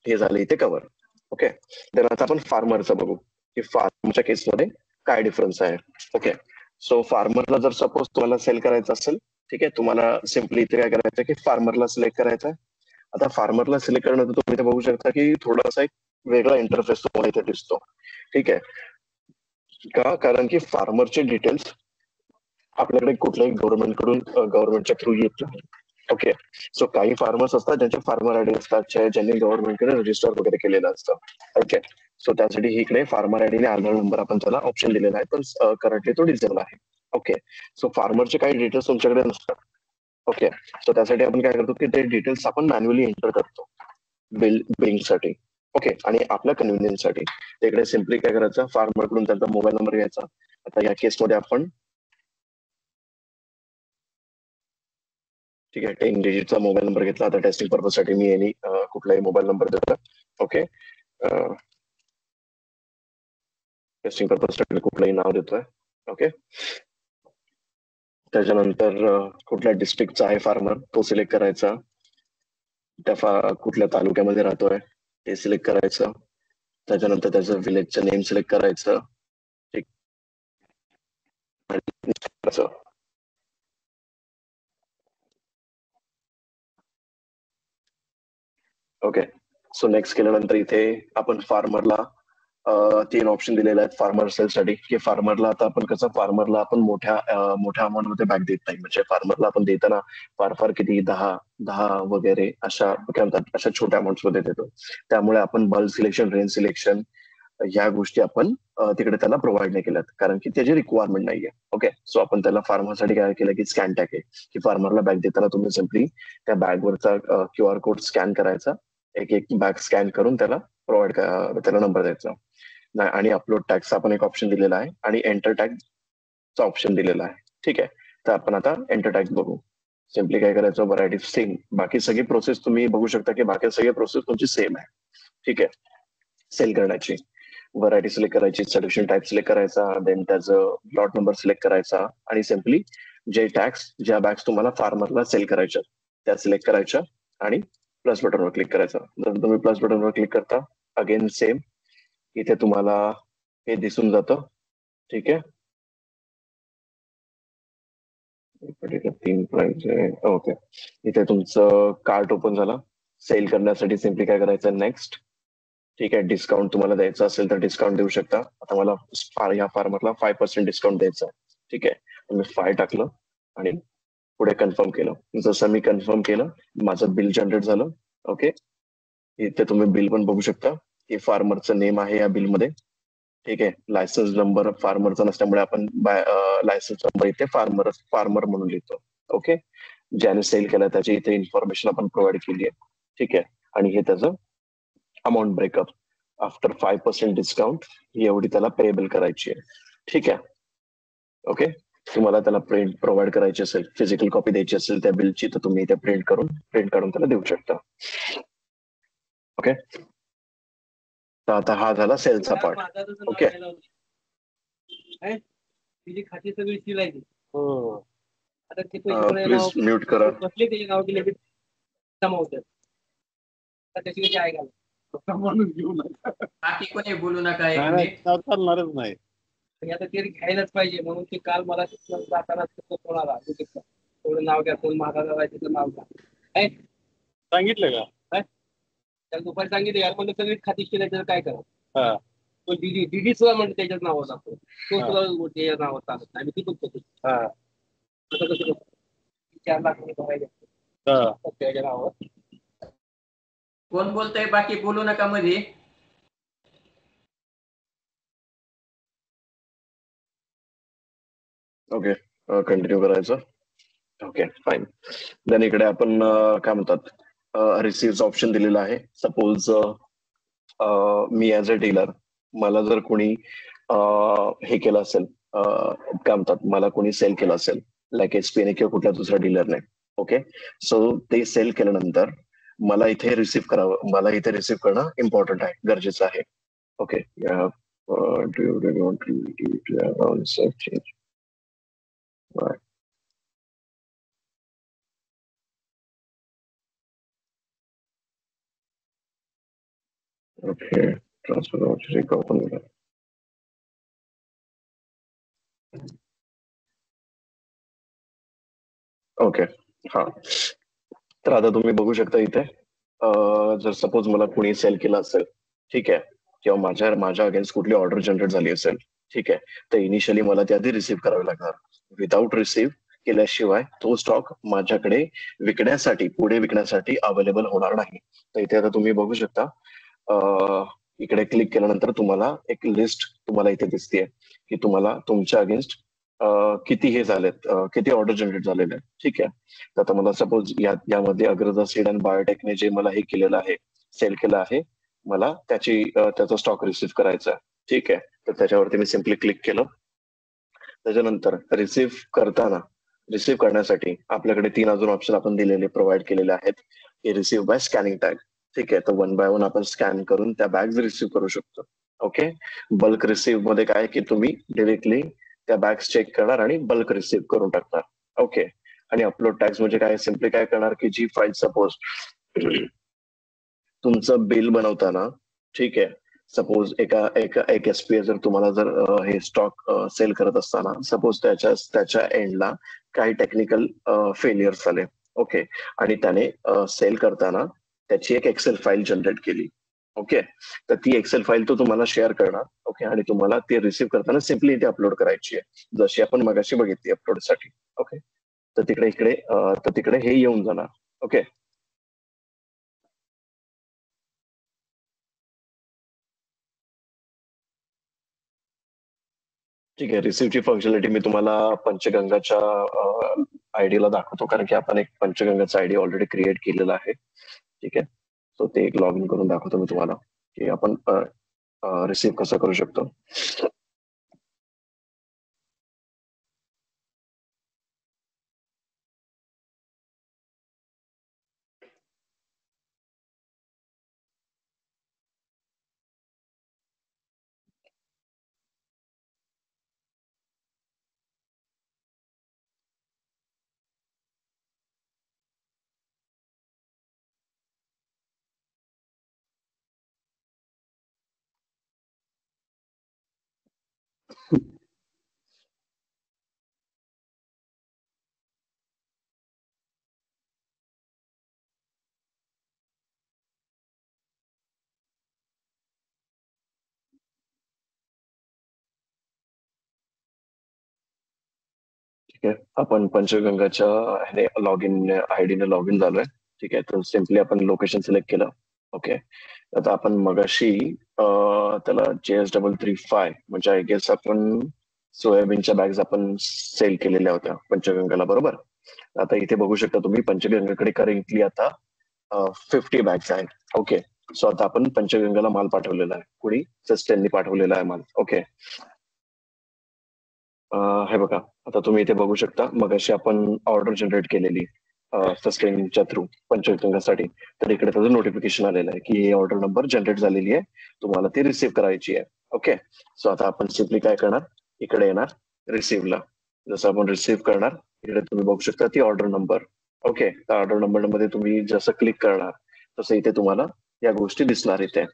हे झाले इथे कव्हर. ओके, तर आता आपण फार्मरचं बघू की फार्मरच्या केसमध्ये काय डिफरन्स आहे. ओके, सो फार्मरला जर सपोज तुम्हाला सेल करायचं असेल, ठीक आहे, तुम्हाला सिम्पली इथे काय करायचं की फार्मरला सिलेक्ट करायचं आहे. आता फार्मरला सिलेक्ट करणं तुम्ही इथे बघू शकता की थोडासा एक वेगळा इंटरफेस तुम्हाला इथे दिसतो. ठीक आहे, का कारण की फार्मरचे डिटेल्स आपल्याकडे कुठल्याही गव्हर्नमेंटच्या थ्रू येत नाही. ओके, सो काही फार्मर्स असतात ज्यांचे फार्मर आयडी असतात, ज्यांनी गव्हर्नमेंटकडे रजिस्टर वगैरे केलेलं असतं. ओके, सो त्यासाठी इकडे फार्मर आयडी आणि आधार नंबर आपण त्याला ऑप्शन दिलेला आहे, पण करंटली तो डिसेबल आहे. ओके, सो फार्मरचे काही डिटेल्स तुमच्याकडे नसतात. ओके, सो त्यासाठी आपण काय करतो की ते डिटेल्स आपण मॅन्युअली एंटर करतो बिलिंगसाठी. ओके, आणि आपल्या कन्व्हिनियन्ससाठी तिकडे सिम्पली काय करायचं, फार्मरकडून त्यांचा मोबाईल नंबर घ्यायचा. आता या केसमध्ये आपण, ठीक आहे, 10 डिजिटचा मोबाईल नंबर घेतला. आता टेस्टिंग पर्पजसाठी मी यांनी कुठलाही मोबाईल नंबर देतो. ओके, टेस्टिंग पर्पजसाठी कुठलंही नाव देतोय. ओके, त्याच्यानंतर कुठल्या डिस्ट्रिक्टचा आहे फार्मर तो सिलेक्ट करायचा, कुठल्या तालुक्यामध्ये राहतोय ते सिलेक्ट करायचं. त्याच्यानंतर त्याचं विलेजचं नेम सिलेक्ट करायचं. ठीक, ओके, सो नेक्स्ट केल्यानंतर इथे आपण फार्मरला 3 ऑप्शन दिलेले आहेत फार्मर सेलसाठी, की फार्मरला आता आपण कसं, फार्मरला आपण मोठ्या अमाऊंट मध्ये बॅग देत नाही. म्हणजे फार्मरला आपण देताना फार फार किती 10 वगैरे अशा काय म्हणतात अशा छोट्या अमाऊंट मध्ये देतो. त्यामुळे आपण बल्क सिलेक्शन, रेंज सिलेक्शन ह्या गोष्टी आपण तिकडे त्याला प्रोव्हाइड नाही केल्यात, कारण की त्याची रिक्वायरमेंट नाहीये. ओके, सो आपण त्याला फार्मरसाठी काय केलं की स्कॅन टॅग आहे, की फार्मरला बॅग देताना तुम्ही सिम्पली त्या बॅगवरचा QR कोड स्कॅन करायचा, एक एक बॅग स्कॅन करून त्याला प्रोव्हाइड, त्याला नंबर द्यायचा. आणि अपलोड टॅगचा आपण एक ऑप्शन दिलेला आहे आणि एंटर टॅगचा ऑप्शन दिलेला आहे. ठीक आहे, तर आपण आता एंटर टॅग बघू. सिम्पली काय करायचं, व्हरायटी सेम, बाकी सगळी प्रोसेस तुम्ही बघू शकता की बाकी सगळी प्रोसेस तुमची सेम आहे. ठीक आहे, सेल करण्याची व्हरायटी सिलेक्ट करायची, सजेशन टाईप सिलेक्ट करायचा, देन त्याचं लॉट नंबर सिलेक्ट करायचा आणि सिम्पली ज्या बॅग्स तुम्हाला फार्मरला सेल करायच्या त्या सिलेक्ट करायच्या आणि प्लस बटनवर क्लिक करायचं. जर तुम्ही प्लस बटनवर क्लिक करता, अगेन सेम इथे तुम्हाला हे दिसून जातं. ठीक आहे, 3 प्राइस आहे. ओके, इथे तुमचं कार्ट ओपन झालं. सेल करण्यासाठी सिम्पली काय करायचं, नेक्स्ट. ठीक आहे, डिस्काउंट तुम्हाला द्यायचं असेल तर डिस्काउंट देऊ शकता. आता मला या फार्मरला 5% डिस्काउंट द्यायचं आहे. ठीक आहे, मी 5 टाकलं आणि पुढे कन्फर्म केलं. जसं मी कन्फर्म केलं, माझं बिल जनरेट झालं. ओके, इथे तुम्ही बिल पण बघू शकता, हे फार्मरचं नेम आहे या बिलमध्ये. ठीक आहे, लायसन्स नंबर फार्मरचा नसल्यामुळे आपण लायसन्स नंबर इथे फार्मर म्हणून लिहितो. ओके, ज्याने सेल केला त्याची इथे इन्फॉर्मेशन आपण प्रोव्हाइड केली आहे. ठीक आहे, आणि हे त्याचं अमाऊंट ब्रेकअप आफ्टर 5% डिस्काउंट ही एवढी त्याला पेएबल करायची आहे. ठीक आहे, ओके, तुम्हाला त्याला प्रिंट प्रोव्हाइड करायची असेल, फिजिकल कॉपी द्यायची असेल त्या बिलची, तर तुम्ही इथे प्रिंट काढून त्याला देऊ शकता. ओके, तर आता हा झाला सेलचा पार्ट. ओके, तिची खाती सगळी शिलायची. हो, आता ते प्लीज म्यूट करा. बसले त्याच्या नाव दिले जमा होतात. त्याची त्याची ऐकायला म्हणून घेऊ नका, बाकी कोणी बोलू नका, चालणारच नाही. आता ते घ्यायलाच पाहिजे म्हणून ते काल मला जाताना कोणाला थोडं नाव घ्या, कोण महाराजा तिचं नाव घ्या, सांगितलं का? त्याला दुपारी सांगितलं यार, म्हणजे सगळी खाती शिलाय, त्याचं काय करा. तो डीडी सुद्धा म्हणजे त्याच्याच नावावर लागतो, तो सुद्धा त्याच्या नावावर चालत नाही. आम्ही तिथून करतो. आता कसं 4 लाख भरायला त्याच्या नावावर. कोण बोलतंय, बाकी बोलू नका मध्ये. ओके, कंटिन्यू करायचं. Okay, fine. देन इकडे आपण काय म्हणतात, रिसिव्ह ऑप्शन दिलेलं आहे. Suppose me as a dealer, मला जर कोणी हे केलं असेल, काय म्हणतात, मला कोणी सेल केलं असेल लाईक एचपीने किंवा कुठल्या दुसऱ्या डीलरने. ओके, सो ते सेल केल्यानंतर मला इथे रिसिव्ह करावं, मला इथे रिसिव्ह करणं इम्पॉर्टंट आहे, गरजेचं आहे. ओके, ओके, ट्रान्सफर व्हाउचर एक ओपन करा. ओके, हा. तर आता तुम्ही बघू शकता इथे जर सपोज मला कुणी सेल केलं असेल, ठीक आहे, किंवा माझ्या माझ्या अगेन्स्ट कुठली ऑर्डर जनरेट झाली असेल, ठीक आहे, तर इनिशियली मला ते आधी रिसीव्ह करावे लागणार. विदाऊट रिसीव्ह केल्याशिवाय तो स्टॉक माझ्याकडे विकण्यासाठी पुढे विकण्यासाठी अवेलेबल होणार नाही. तर इथे आता तुम्ही बघू शकता इकडे क्लिक केल्यानंतर तुम्हाला एक लिस्ट तुम्हाला इथे दिसते की तुम्हाला तुमच्या अगेन्स्ट किती हे झालेत, किती ऑर्डर जनरेट झालेले आहेत, ठीक आहे. तर आता मला सपोज यामध्ये अग्रजा सीड अँड बायोटेकने जे मला हे केलेलं आहे, सेल केलं आहे, मला त्याचा स्टॉक रिसीव्ह करायचा आहे, ठीक आहे. तर त्याच्यावरती मी सिम्पली क्लिक केलं. त्याच्यानंतर रिसीव्ह करण्यासाठी आपल्याकडे 3 अजून ऑप्शन आपण दिलेले प्रोव्हाइड केलेले आहेत की रिसीव्ह बाय स्कॅनिंग टॅग, ठीक आहे. तर 1 बाय 1 आपण स्कॅन करून त्या बॅग्स रिसीव्ह करू शकतो. ओके. बल्क रिसीव्ह मध्ये काय की तुम्ही डिरेक्टली त्या बॅग्स चेक करणार आणि बल्क रिसीव्ह करून टाकणार. ओके. आणि अपलोड टॅग्स म्हणजे काय, सिम्पली काय करणार की जी फाईल सपोज तुमचं बिल बनवताना, ठीक आहे, सपोज एक एसपीए जर तुम्हाला जर हे स्टॉक सेल करत असताना सपोज त्याच्या एंडला काही टेक्निकल फेलियर्स आले, ओके, आणि त्याने सेल करताना त्याची एक एक्सेल फाईल जनरेट केली, ओके. तर ती एक्सेल फाईल तो तुम्हाला शेअर करणार, ओके, आणि तुम्हाला ती रिसीव्ह करताना सिम्पली इथे अपलोड करायची आहे, जशी आपण मगाशी बघितली अपलोडसाठी. ओके. तर तिकडे हे येऊन जाणार. ओके. ठीक आहे. रिसिव्हची फंक्शनॅलिटी मी तुम्हाला पंचगंगाच्या आयडीला दाखवतो, कारण की आपण एक पंचगंगाचा आयडी ऑलरेडी क्रिएट केलेला आहे, ठीक आहे. सो ते एक लॉग इन करून दाखवतो मी तुम्हाला की आपण रिसीव्ह कसं करू शकतो. ठीक आहे. आपण पंचगंगाच्या ह्याने लॉग इन आयडीने लॉग इन झालोय, ठीक आहे. तर सिम्पली आपण लोकेशन सिलेक्ट केलं, ओके. आता आपण मगाशी त्याला JS335 म्हणजे आय गेस आपण सोयाबीनच्या बॅग्स आपण सेल केलेल्या होत्या पंचगंगाला, बरोबर. आता इथे बघू शकता तुम्ही पंचगंगाकडे करंटली आता 50 बॅग्स आहेत, ओके. सो आता आपण पंचगंगाला माल पाठवलेला आहे, कुणी सस्टेननी पाठवलेला आहे माल, ओके. हे बघा, आता तुम्ही इथे बघू शकता मगाशी आपण ऑर्डर जनरेट केलेली सस्टेनच्या थ्रू पंचगंगासाठी. तर इकडे त्याचं नोटिफिकेशन आलेलं आहे की ही ऑर्डर नंबर जनरेट झालेली आहे, तुम्हाला ती रिसीव्ह करायची आहे, ओके. सो आता आपण सिम्पली काय करणार, इकडे येणार रिसीव्हला. जसं आपण रिसीव्ह करणार, इकडे तुम्ही बघू शकता ती ऑर्डर नंबर, ओके. त्या ऑर्डर नंबर मध्ये तुम्ही जसं क्लिक करणार तसं इथे तुम्हाला या गोष्टी दिसणार इथे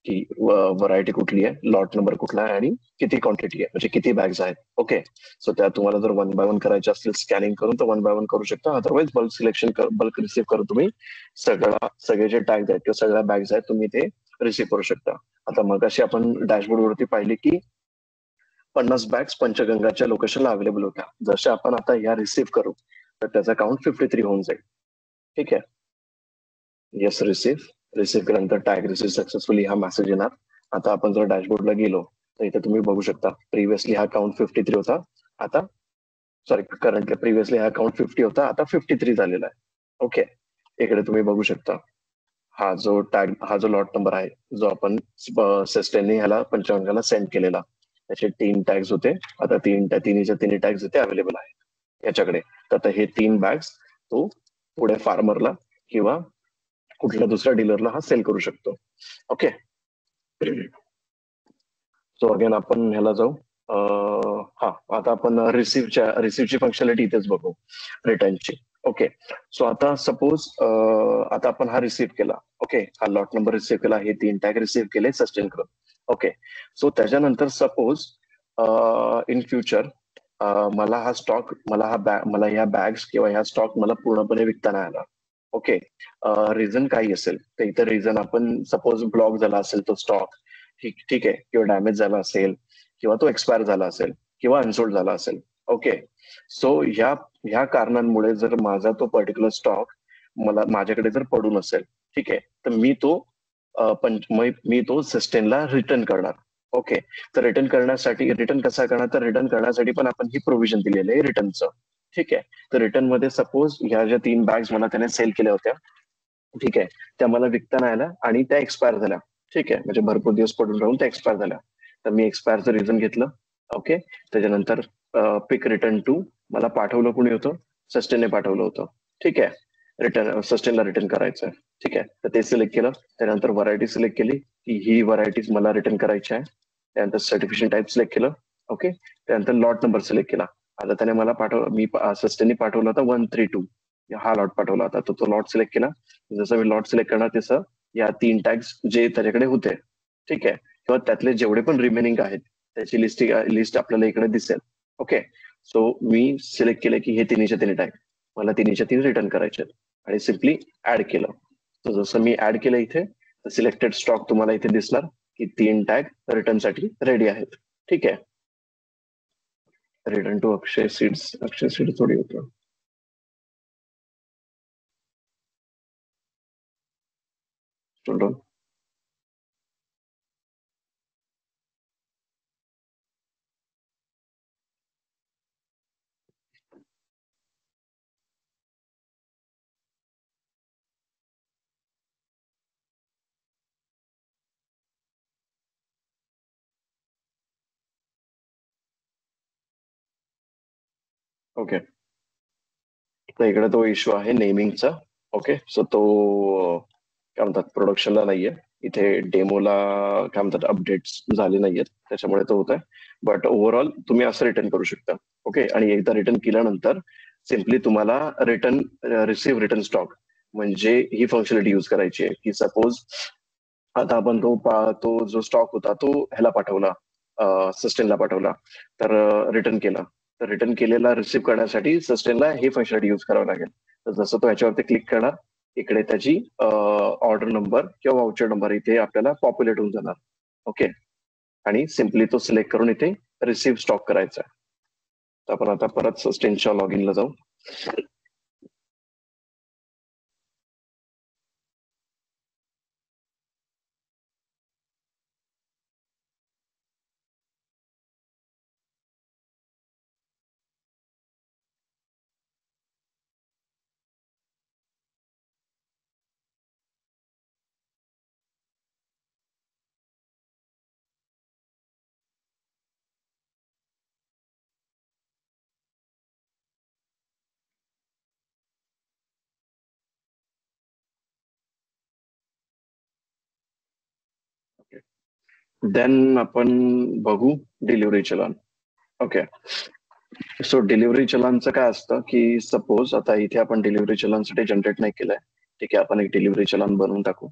की व्हरायटी कुठली आहे, लॉट नंबर कुठला आहे आणि किती क्वांटिटी आहे, म्हणजे किती बॅग्स आहेत, ओके. सो त्या तुम्हाला जर 1 बाय 1 करायचे असतील स्कॅनिंग करून तर 1 बाय 1 करू शकता, otherwise bulk selection bulk receive करून तुम्ही सगळे जे टॅग्स आहेत किंवा सगळ्या बॅग्स आहेत तुम्ही ते रिसीव्ह करू शकता. आता मगाशी आपण डॅशबोर्ड वरती पाहिले की 50 बॅग्स पंचगंगाच्या लोकेशनला अवेलेबल होत्या. जसे आपण आता या रिसीव्ह करू तर त्याचा काउंट 53 होऊन जाईल, ठीक आहे. येस, रिसीव्ह केल्यानंतर टॅग रिसीव्ह सक्सेसफुली हा मेसेज येणार. आता आपण जर डॅशबोर्डला गेलो तर इथे तुम्ही बघू शकता प्रिव्हियसली हा काउंट 53 होता, आता सॉरी करंटली प्रिव्हियसली हा काउंट 50 होता, आता 53 झालेला आहे, ओके. इकडे तुम्ही बघू शकता हा जो लॉट नंबर आहे जो आपण सिस्टेमने ह्याला पंचगंगाला सेंड केलेला, त्याचे 3 टॅग्स होते, आता तिन्ही टॅग्स इथे अवेलेबल आहेत याच्याकडे. तर आता हे 3 बॅग्स तो पुढे फार्मरला किंवा कुठल्या दुसऱ्या डीलरला हा सेल करू शकतो, ओके. सो अगेन आपण ह्याला जाऊ. हा, आता आपण रिसीव्हची फंक्शनॅलिटी इथेच बघू, रिटर्नची. ओके. सो आता सपोज आता आपण हा रिसीव्ह केला. ओके, हा लॉट नंबर रिसीव्ह केला, हे 3 टॅग रिसीव्ह केले सस्टेन करून. ओके. सो त्याच्यानंतर सपोज इन फ्युचर मला हा स्टॉक मला ह्या बॅग्स किंवा ह्या स्टॉक मला पूर्णपणे विकता नाही आला. ओके. रिझन काही असेल तर इतर रिझन आपण सपोज ब्लॉक झाला असेल तो स्टॉक, ठीक आहे, किंवा डॅमेज झाला असेल, किंवा तो एक्सपायर झाला असेल, किंवा अनसोल्ड झाला असेल. ओके. सो ह्या कारणांमुळे जर माझा तो पर्टिक्युलर स्टॉक माझ्याकडे जर पडून असेल, ठीक आहे, तर मी तो सस्टेनला रिटर्न करणार. ओके. तर रिटर्न कसा करणार, तर रिटर्न करण्यासाठी पण आपण ही प्रोव्हिजन दिलेली आहे रिटर्नचं. ठीक आहे. तर रिटर्न मध्ये सपोज ह्या ज्या 3 बॅग्स मला त्याने सेल केल्या होत्या, ठीक आहे, त्या मला विकता नाही आल्या आणि त्या एक्सपायर झाल्या. ठीक आहे, म्हणजे भरपूर दिवस पडून राहून त्या एक्सपायर झाल्या. तर मी एक्सपायरचं रिझन घेतलं. ओके. त्याच्यानंतर पिक रिटर्न टू मला पाठवलं कुणी होतं, सस्टेनने पाठवलं होतं. ठीक आहे. सस्टेनला रिटर्न करायचं आहे. ठीक आहे. तर ते सिलेक्ट केलं. त्यानंतर व्हरायटी सिलेक्ट केली की ही व्हरायटीज मला रिटर्न करायची आहे. त्यानंतर सर्टिफिकेशन टाईप सिलेक्ट केलं. ओके. त्यानंतर लॉट नंबर सिलेक्ट केला. आता त्याने मला सस्टेनने पाठवला होता 132, हा लॉट पाठवला होता, तर तो लॉट सिलेक्ट केला. जसं मी लॉट सिलेक्ट करणार तसं या 3 टॅग्स जे त्याच्याकडे होते, ठीक आहे, किंवा त्यातले जेवढे पण रिमेनिंग आहेत त्याची लिस्ट आपल्याला इकडे दिसेल. ओके. सो मी सिलेक्ट केलं की हे तिन्हीच्या तिन्ही टॅग मला तिन्हीच्या तीन रिटर्न करायचे आणि सिम्पली ऍड केलं. तर जसं मी ऍड केलं इथे, तर सिलेक्टेड स्टॉक तुम्हाला इथे दिसणार की 3 टॅग रिटर्नसाठी रेडी आहेत. ठीक आहे. रिटर्न टू अक्षय सीड्स थोडी होतं. ओके. तर इकडे तो इश्यू आहे नेमिंगचा. ओके. सो तो काय म्हणतात प्रोडक्शनला नाहीये इथे, डेमोला काय म्हणतात अपडेट्स झाले नाहीयेत, त्याच्यामुळे तो होत आहे. बट ओव्हरऑल तुम्ही असं रिटर्न करू शकता. ओके. आणि एकदा रिटर्न केल्यानंतर सिम्पली तुम्हाला रिसिव्ह रिटर्न स्टॉक म्हणजे ही फंक्शनलिटी यूज करायची आहे की सपोज आता आपण तो जो स्टॉक होता तो ह्याला पाठवला, सस्टेनला पाठवला, तर रिटर्न केला. तर रिटर्न केलेला रिसिव्ह करण्यासाठी सस्टेनला हे फंक्शनलिटी यूज करावं लागेल. तर जसं तो ह्याच्यावरती क्लिक करणार, इकडे त्याची ऑर्डर नंबर किंवा वाउचर नंबर इथे आपल्याला पॉप्युलेट होऊन जाणार. ओके. आणि सिम्पली तो सिलेक्ट करून इथे रिसिव्ह स्टॉक करायचा. तर आपण आता परत सस्टेनच्या लॉग इनला जाऊ. देन आपण बघू डिलिव्हरी चलन. ओके. सो डिलिव्हरी चलानचं काय असतं की सपोज आता इथे आपण डिलिव्हरी चलानसाठी जनरेट नाही केलंय. ठीक आहे, आपण एक डिलिव्हरी चलान बनवून टाकू.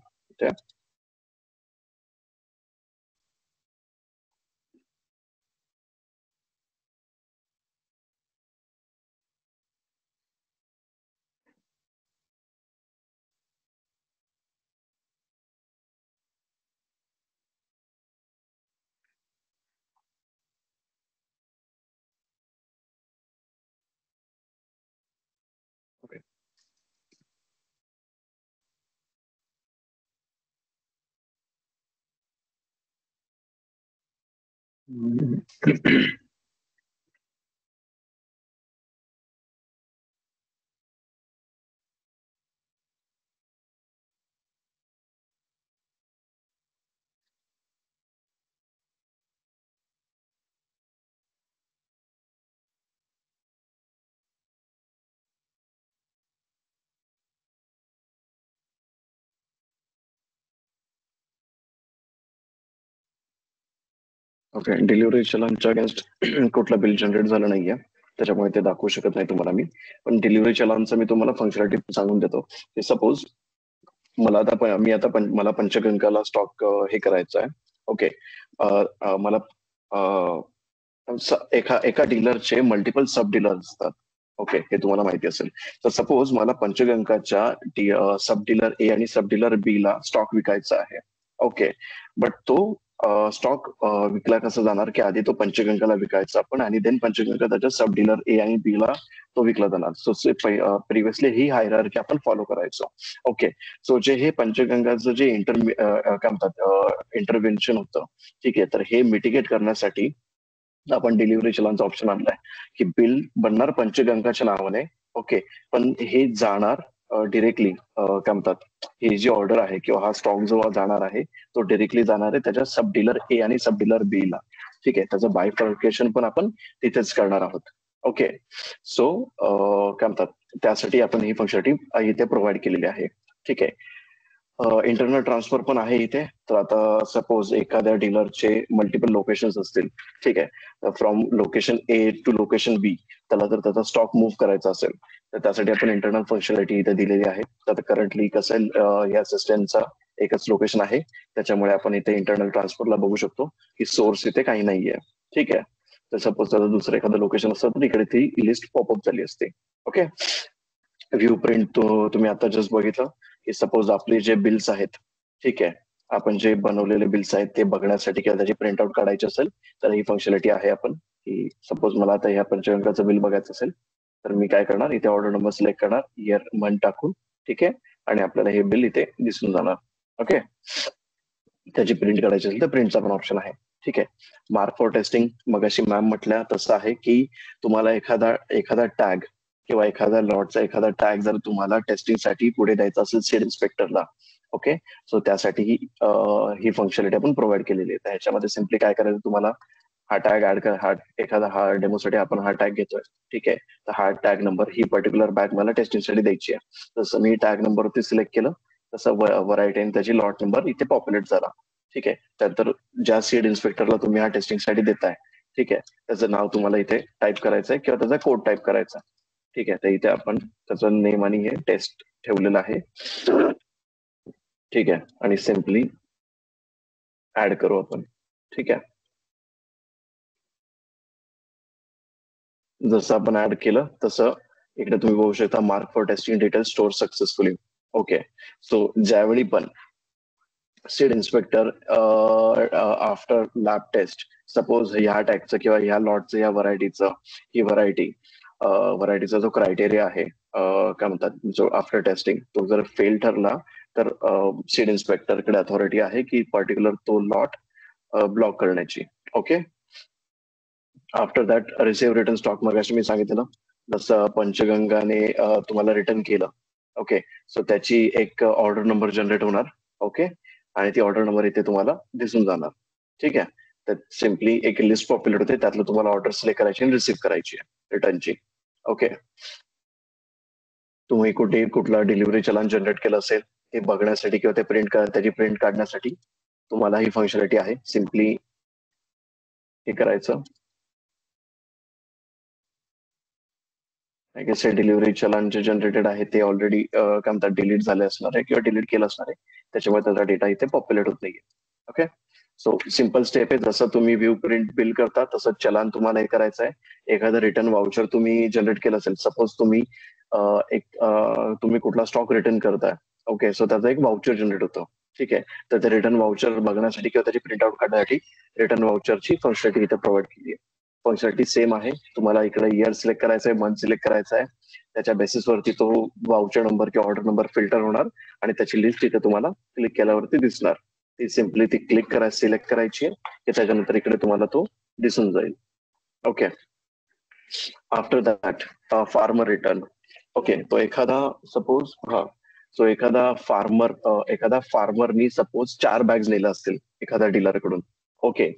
ओके. डिलिव्हरी चलानच्या अगेन्स्ट कुठलं बिल जनरेट झालं नाहीये. त्याच्यामुळे ते दाखवू शकत नाही तुम्हाला मी. पण डिलिव्हरी चलानचं मी तुम्हाला फंक्शनॅलिटी सांगून देतो की सपोज मला मला पंचगंगाला स्टॉक हे करायचं आहे. ओके, मला एका डीलरचे मल्टिपल सब डीलर असतात. ओके, हे तुम्हाला माहिती असेल. तर सपोज मला पंचगंगाच्या सब डीलर ए आणि सब डीलर बी ला स्टॉक विकायचा आहे. ओके, बट तो स्टॉक विकला कसं जाणार की आधी तो पंचगंगाला विकायचा आपण आणि देन पंचगंगा त्याच्या सब डीलर ए आणि बी ला तो विकला जाणार. सो प्रिव्हियसली ही हायरार्की आपण फॉलो करायचो. ओके, सो जे हे पंचगंगाचं जे काय म्हणतात इंटरव्हेन्शन होतं, ठीक आहे, तर हे मिटिगेट करण्यासाठी आपण डिलिव्हरी चलानचा ऑप्शन आणलाय की बिल बनणार पंचगंगाच्या नावाने. ओके, पण हे जाणार डिरेक्टली काय म्हणतात, ही जी ऑर्डर आहे किंवा हा स्टॉक जो जाणार आहे तो डिरेक्टली जाणार आहे त्याच्या सब डीलर ए आणि सब डीलर बी ला. ठीक आहे, त्याचं बायफर्केशन पण आपण तिथेच करणार आहोत. ओके, सो काय म्हणतात, त्यासाठी आपण ही फंक्शनॅलिटी इथे प्रोव्हाइड केलेली आहे. ठीक आहे, इंटरनल ट्रान्सफर पण आहे इथे. तर आता सपोज एखाद्या डीलरचे मल्टिपल लोकेशन्स असतील, ठीक आहे, from location A to location B, त्याला जर त्याचा स्टॉक मूव्ह करायचा असेल तर त्यासाठी आपण इंटरनल फंक्शनॅलिटी इथे दिलेली आहे. तर करंटली कसं या सिस्टमचा एकच लोकेशन आहे, त्याच्यामुळे आपण इथे इंटरनल ट्रान्सफरला बघू शकतो की सोर्स इथे काही नाहीये. ठीक आहे, तर सपोज त्याचं दुसरं एखादं लोकेशन असतं तर इकडे ती लिस्ट पॉपअप झाली असते. ओके, व्ह्यू प्रिंट तुम्ही आता जस्ट बघितलं की सपोज आपले जे बिल्स आहेत, ठीक आहे, आपण जे बनवलेले बिल्स आहेत ते बघण्यासाठी किंवा त्याची प्रिंट आउट काढायची असेल तर ही फंक्शनॅलिटी आहे. आपण की सपोज मला आता ह्या पंचगंगाचं बिल बघायचं असेल तर मी काय करणार, इथे ऑर्डर नंबर सिलेक्ट करणार, इयर मंथ टाकून, ठीक आहे, आणि आपल्याला हे बिल इथे दिसून जाणार. ओके, त्याची प्रिंट काढायची असेल तर प्रिंटचा पण ऑप्शन आहे. ठीक आहे, मार्क फॉर टेस्टिंग मगाशी मॅम म्हटल्या तसं आहे की तुम्हाला एखादा टॅग किंवा एखाद्या लॉटचा एखादा टॅग जर तुम्हाला टेस्टिंगसाठी पुढे द्यायचा असेल सीड इन्स्पेक्टरला, ओके, सो त्यासाठी ही फंक्शनॅलिटी आपण प्रोव्हाइड केलेली आहे. तर ह्याच्यामध्ये सिम्पली काय करायचं, तुम्हाला हा टॅग ऍड कर, हा डेमोसाठी आपण हा टॅग घेतोय. ठीक आहे, तर हा टॅग नंबर ही पर्टिक्युलर बॅग मला टेस्टिंगसाठी द्यायची आहे. जसं मी टॅग नंबरवरती सिलेक्ट केलं तसं व्हरायटी आणि त्याची लॉट नंबर इथे पॉप्युलेट झाला. ठीक आहे, त्यानंतर ज्या सीड इन्स्पेक्टरला तुम्ही हा टेस्टिंगसाठी देताय, ठीक आहे, त्याचं नाव तुम्हाला इथे टाईप करायचं आहे किंवा त्याचा कोड टाईप करायचा. ठीक आहे, तर इथे आपण त्याचं नेम आणि हे टेस्ट ठेवलेलं आहे. ठीक आहे, आणि सिम्पली ऍड करू आपण. ठीक आहे, जसं आपण ऍड केलं तसं इकडे तुम्ही बघू शकता mark for testing detail store successfully. Okay, so ज्यावेळी पण seed inspector after lab test suppose ह्या टॅगचं किंवा ह्या लॉटचं ह्या व्हरायटीचं ही व्हरायटीचा जो क्रायटेरिया आहे काय म्हणतात जो आफ्टर टेस्टिंग तो जर फेल ठरला तर सीड इन्स्पेक्टरकडे अथॉरिटी आहे की पर्टिक्युलर तो लॉट ब्लॉक करण्याची. Okay, after that receive return stock मगाशी मी सांगितलं जसं पंचगंगाने तुम्हाला रिटर्न केलं. ओके, सो त्याची एक ऑर्डर नंबर जनरेट होणार. ओके, आणि ती ऑर्डर नंबर इथे तुम्हाला दिसून जाणार. ठीक आहे, तर सिम्पली एक लिस्ट पॉप्युलेट होते, त्यातलं तुम्हाला ऑर्डर सिलेक्ट करायची आणि रिसिव्ह करायची आहे रिटर्नची. ओके, तुम्ही कुठला डिलिव्हरी चलान जनरेट केलं असेल ते बघण्यासाठी किंवा ते त्याची प्रिंट काढण्यासाठी तुम्हाला ही फंक्शनॅलिटी आहे. सिम्पली हे करायचं, डिलिव्हरी चलान जे जनरेटेड आहे ते ऑलरेडी काय म्हणतात डिलीट झाले असणार आहे किंवा डिलीट केलं असणार आहे, त्याच्यामुळे त्याचा डेटा इथे पॉप्युलेट होत नाहीये. ओके, सो सिम्पल स्टेप आहे. जसं तुम्ही व्ह्यू प्रिंट बिल करता तसं चलान तुम्हाला हे करायचं आहे. एखादं रिटर्न वाउचर तुम्ही जनरेट केलं असेल, सपोज तुम्ही कुठला स्टॉक रिटर्न करताय, ओके, सो त्याचा एक वाउचर जनरेट होतं. ठीक आहे, तर ते रिटर्न वाउचर बघण्यासाठी किंवा त्याची प्रिंट आउट काढण्यासाठी रिटर्न वाउचरची फंक्शनॅलिटी इथे प्रोव्हाइड केली आहे. फंक्शनॅलिटी सेम आहे. तुम्हाला इकडे इयर सिलेक्ट करायचं आहे, मंथ सिलेक्ट करायचं आहे, त्याच्या बेसिसवरती तो वाउचर नंबर किंवा ऑर्डर नंबर फिल्टर होणार आणि त्याची लिस्ट इथे तुम्हाला क्लिक केल्यावरती दिसणार. ती सिम्पली ती क्लिक करायची, सिलेक्ट करायची आहे की त्याच्यानंतर इकडे तुम्हाला तो दिसून जाईल. Okay, after that farmer return. Okay, तो एखादा सपोज सो एखादा फार्मरनी सपोज 4 बॅग्स नेल्या असतील एखाद्या डीलरकडून. ओके,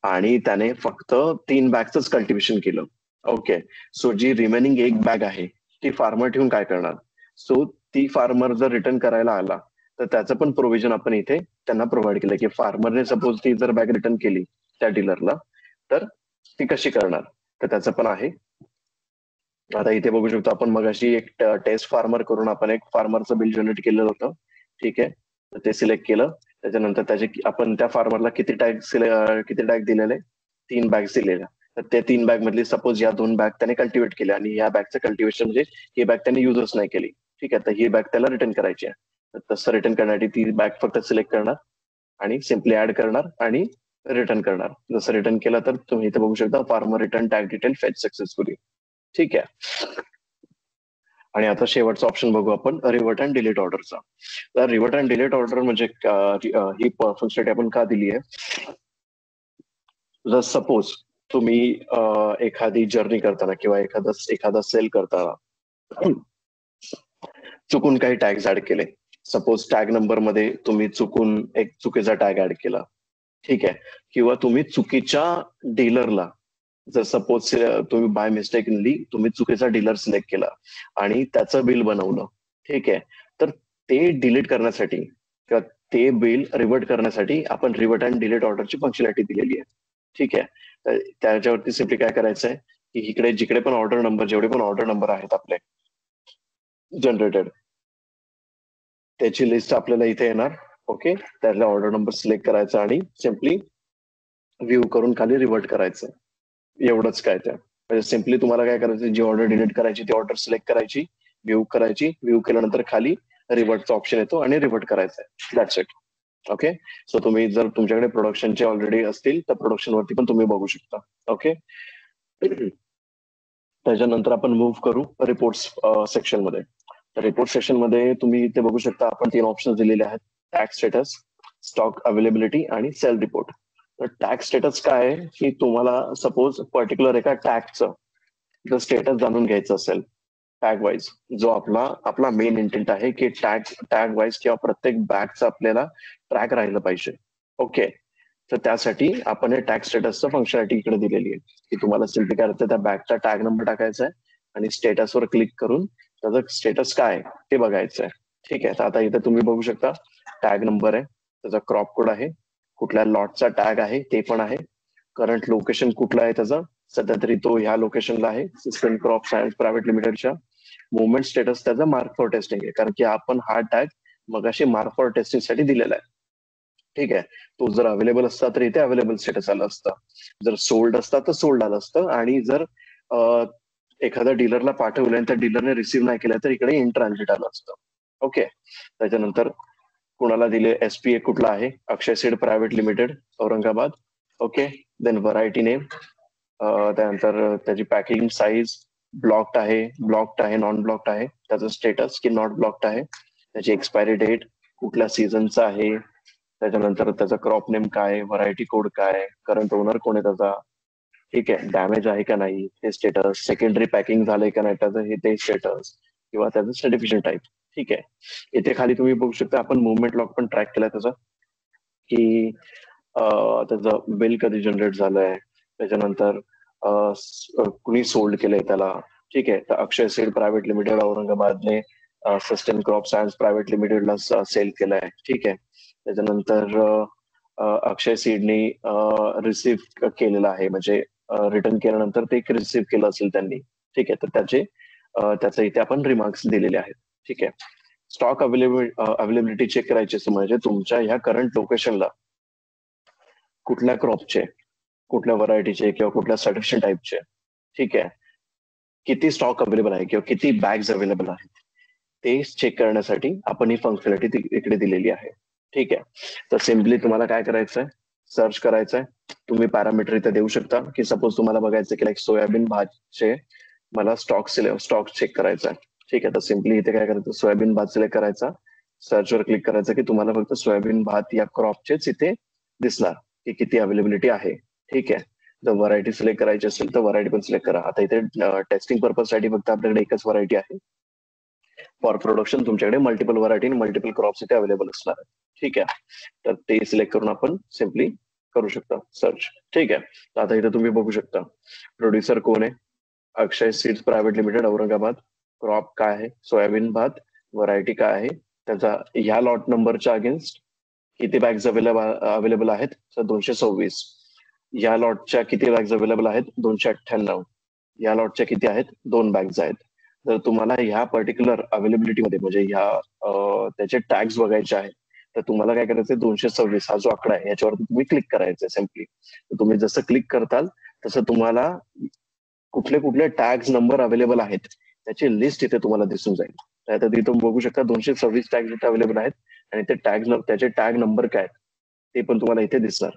आणि त्याने फक्त 3 बॅगच कल्टिवेशन केलं. ओके, सो जी रिमेनिंग एक बॅग आहे ती फार्मर ठेवून काय करणार, सो ती फार्मर जर रिटर्न करायला आला तर त्याचं पण प्रोव्हिजन आपण इथे त्यांना प्रोव्हाइड केलं की फार्मरने सपोज ती जर बॅग रिटर्न केली त्या डीलरला तर ती कशी करणार, तर त्याचं पण आहे. आता इथे बघू शकतो आपण मगाशी एक टेस्ट फार्मर करून आपण एक फार्मरचं बिल जनरेट केलेलं होतं. ठीक आहे, तर ते सिलेक्ट केलं. त्याच्यानंतर त्याचे आपण त्या फार्मरला किती टॅग दिलेले, 3 बॅग्स दिलेल्या. तर त्या 3 बॅग मधली सपोज या 2 बॅग त्याने कल्टिवेट केल्या आणि या बॅगचं कल्टिवेशन म्हणजे ही बॅग त्याने युजच नाही केली. ठीक आहे, तर ही बॅग त्याला रिटर्न करायची आहे. तर तसं रिटर्न करण्यासाठी ती बॅग फक्त सिलेक्ट करणार आणि सिम्पली ऍड करणार आणि रिटर्न करणार. जसं रिटर्न केलं तर तुम्ही इथे बघू शकता farmer return tag detail fetch successfully. ठीक आहे, आणि आता शेवटचा ऑप्शन बघू आपण रिव्हर्ट अँड डिलीट ऑर्डरचा. तर रिव्हर्ट अँड डिलीट ऑर्डर म्हणजे ही फंक्शनलिटी आपण का दिली आहे. जर सपोज तुम्ही एखादी जर्नी करताना किंवा एखादा सेल करताना चुकून काही टॅग्स ऍड केले. सपोज टॅग नंबर मध्ये तुम्ही चुकून एक चुकीचा टॅग ऍड केला. ठीक आहे, किंवा तुम्ही चुकीच्या डीलरला, जर सपोज तुम्ही बाय मिस्टेकली तुम्ही चुकीचा डीलर सिलेक्ट केला आणि त्याचं बिल बनवलं. ठीक आहे, तर ते डिलीट करण्यासाठी किंवा ते बिल रिव्हर्ट करण्यासाठी आपण रिव्हर्ट अँड डिलीट ऑर्डरची फंक्शनॅलिटी दिलेली आहे. ठीक आहे, तर त्याच्यावरती सिम्पली काय करायचं आहे की इकडे जिकडे पण ऑर्डर नंबर, जेवढे पण ऑर्डर नंबर आहेत आपले जनरेटेड, त्याची लिस्ट आपल्याला इथे येणार. ओके, त्यातला ऑर्डर नंबर सिलेक्ट करायचा आणि सिम्पली व्ह्यू करून खाली रिव्हर्ट करायचं. एवढंच काय त्या म्हणजे सिम्पली तुम्हाला काय करायचं, जी ऑर्डर डिलीट करायची ती ऑर्डर सिलेक्ट करायची, व्ह्यू केल्यानंतर खाली रिव्हर्टचा ऑप्शन येतो आणि रिव्हर्ट करायचं आहे. That's it. ओके, सो तुम्ही जर तुमच्याकडे प्रोडक्शनचे ऑलरेडी असतील तर प्रोडक्शन वरती पण तुम्ही बघू शकता. ओके, त्याच्यानंतर आपण मूव्ह करू रिपोर्ट्स सेक्शन मध्ये. तर रिपोर्ट सेक्शन मध्ये तुम्ही इथे बघू शकता आपण 3 ऑप्शन दिलेले आहेत, टॅक्स स्टेटस, स्टॉक अवेलेबिलिटी आणि सेल रिपोर्ट. तर टॅक्स स्टेटस काय आहे की तुम्हाला सपोज पर्टिक्युलर एका टॅगचं जर स्टेटस जाणून घ्यायचं असेल टॅग वाईज, जो आपला मेन इंटेंट आहे की टॅग वाईज किंवा प्रत्येक बॅगचं आपल्याला ट्रॅक राहिलं पाहिजे. ओके, तर त्यासाठी आपण हे टॅग स्टेटसचं फंक्शनॅलिटी इकडे दिलेली आहे की तुम्हाला सिम्पली काय त्या बॅगचा टॅग नंबर टाकायचा आहे आणि स्टेटसवर क्लिक करून त्याचं स्टेटस काय आहे ते बघायचं आहे. ठीक आहे, तर आता इथे तुम्ही बघू शकता टॅग नंबर आहे, त्याचा क्रॉप कोड आहे, कुठल्या लॉटचा टॅग आहे ते पण आहे, करंट लोकेशन कुठलं आहे त्याचं, सध्या तरी तो ह्या लोकेशनला आहे, सिस्टम क्रॉप सायन्स प्रायव्हेट लिमिटेडच्या. मुवमेंट स्टेटस त्याचा मार्क फॉर टेस्टिंग आहे, कारण की आपण हा टॅग मगाशी मार्क फॉर टेस्टिंग साठी दिलेला आहे. ठीक आहे, तो जर अवेलेबल असता तर इथे अवेलेबल स्टेटस आलं असतं, जर सोल्ड असता तर सोल्ड आलं असतं, आणि जर एखाद्या डीलरला पाठवलं आणि त्या डीलरने रिसीव्ह नाही केलं तर इकडे इन ट्रान्झिट आलं असतं. ओके, त्याच्यानंतर कुणाला दिले, एसपीए कुठला आहे, Akshay seed private limited Aurangabad. Okay, then variety name, त्यानंतर त्याची पॅकिंग साईज, ब्लॉक्ड आहे नॉन ब्लॉक्ड आहे, त्याचं स्टेटस की नॉट ब्लॉक्ड आहे, त्याची एक्सपायरी डेट, कुठल्या सीझनचा आहे, त्याच्यानंतर त्याचा क्रॉप नेम काय, व्हरायटी कोड काय, करंट ओनर कोण आहे त्याचा. ठीक आहे, डॅमेज आहे का नाही हे स्टेटस, सेकंडरी पॅकिंग झालंय का नाही त्याचं हे ते स्टेटस, किंवा त्याचं सर्टिफिकेशन टाईप. ठीक आहे, इथे खाली तुम्ही बघू शकता आपण मुवमेंट लॉग पण ट्रॅक केलाय त्याचा की त्याचं बिल कधी जनरेट झालंय, त्याच्यानंतर कुणी सोल्ड केलंय त्याला. ठीक आहे, तर अक्षय सीड प्रायव्हेट लिमिटेड औरंगाबादने सस्टेन क्रॉप सायन्स प्रायव्हेट लिमिटेडला सेल केलाय. ठीक आहे, त्याच्यानंतर अक्षय सीडने रिसिव्ह केलेलं आहे, म्हणजे रिटर्न केल्यानंतर ते रिसिव्ह केलं असेल त्यांनी. ठीक आहे, तर त्याचे इथे आपण रिमार्क्स दिलेले आहेत. ठीक आहे, स्टॉक अवेलेबिलिटी चेक करायची म्हणजे तुमच्या ह्या करंट लोकेशनला कुठल्या क्रॉपचे, कुठल्या व्हरायटीचे किंवा कुठल्या सर्टिफिकेशन टाईपचे, ठीक आहे, किती स्टॉक अवेलेबल आहे किंवा किती बॅग्स अवेलेबल आहेत ते चेक करण्यासाठी आपण ही फंक्शनॅलिटी इकडे दिलेली आहे. ठीक आहे, तर सिम्पली तुम्हाला काय करायचंय, सर्च करायचंय. तुम्ही पॅरामीटर इथे देऊ शकता की सपोज तुम्हाला बघायचं की लाईक सोयाबीन भातचे मला स्टॉक चेक करायचा आहे. ठीक आहे, तर सिम्पली इथे काय करायचं, सोयाबीन भात सिलेक्ट करायचा, सर्चवर क्लिक करायचं की तुम्हाला फक्त सोयाबीन भात या क्रॉपचेच इथे दिसणार की किती अवेलेबिलिटी आहे. ठीक आहे, जर व्हरायटी सिलेक्ट करायची असेल तर व्हरायटी पण सिलेक्ट करा. आता इथे टेस्टिंग पर्पज साठी फक्त आपल्याकडे एकच व्हरायटी आहे, फॉर प्रोडक्शन तुमच्याकडे मल्टिपल व्हरायटी आणि मल्टिपल क्रॉप्स इथे अवेलेबल असणार आहे. ठीक आहे, तर ते सिलेक्ट करून आपण सिम्पली करू शकता सर्च. ठीक आहे, तर आता इथे तुम्ही बघू शकता प्रोड्युसर कोण आहे, Akshay seeds private limited Aurangabad, crop काय आहे सोयाबीन भात, व्हरायटी काय आहे, त्याचा ह्या लॉट नंबरच्या अगेन्स्ट किती बॅग्स अवेलेबल आहेत, तर 226. या लॉटच्या किती बॅग्स अवेलेबल आहेत, 298. या लॉटच्या किती आहेत 2 बॅग्स आहेत. जर तुम्हाला ह्या पर्टिक्युलर अवेलेबिलिटीमध्ये म्हणजे ह्या त्याचे टॅग्स बघायचे आहेत तर तुम्हाला काय करायचं 226 हा जो आकडा आहे याच्यावरती तुम्ही क्लिक करायचं सिम्पली. तुम्ही जसं क्लिक करताल तसं तुम्हाला कुठले कुठले टॅग्स नंबर अवेलेबल आहेत त्याची लिस्ट इथे तुम्हाला दिसून जाईल. तर आता तिथून बघू शकता 226 टॅग्स इथे अवेलेबल आहेत आणि ते त्याचे टॅग नंबर काय ते पण तुम्हाला इथे दिसणार.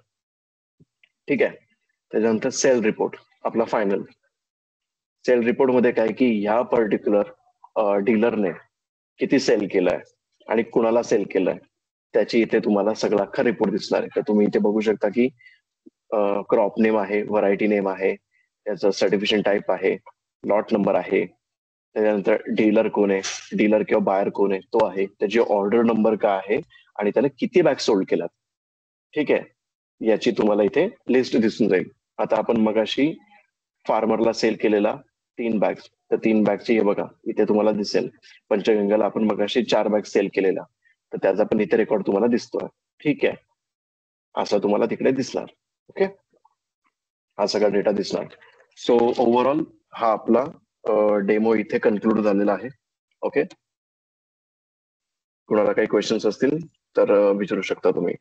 ठीक आहे. त्याच्यानंतर सेल रिपोर्ट आपला फायनल सेल रिपोर्ट मध्ये काय की ह्या पर्टिक्युलर डीलरने किती सेल केलाय आणि कुणाला सेल केलाय त्याची इथे तुम्हाला सगळा अख्खा रिपोर्ट दिसणार आहे. तर तुम्ही इथे बघू शकता की क्रॉप नेम आहे, व्हरायटी नेम आहे, त्याचं सर्टिफिकेशन टाईप आहे, लॉट नंबर आहे, त्याच्यानंतर डीलर कोण आहे, डीलर किंवा बायर कोण आहे तो आहे, त्याची ऑर्डर नंबर काय आहे आणि त्याने किती बॅग सोल्ड केला. ठीक आहे. याची तुम्हाला इथे लिस्ट दिसून जाईल. आता आपण मगाशी फार्मरला सेल केलेला 3 बॅग्स तर 3 बॅगची हे बघा इथे तुम्हाला दिसेल. पंचगंगाला आपण मगाशी 4 बॅग सेल केलेला तर त्याचा पण इथे रेकॉर्ड तुम्हाला दिसतोय. ठीक आहे. असं तुम्हाला तिकडे दिसणार. ओके. हा सगळा डेटा दिसणार. सो ओव्हरऑल हा आपला डेमो इथे कन्क्लूड झालेला आहे. ओके. कुणाला काही क्वेश्चन्स असतील तर विचारू शकता तुम्ही.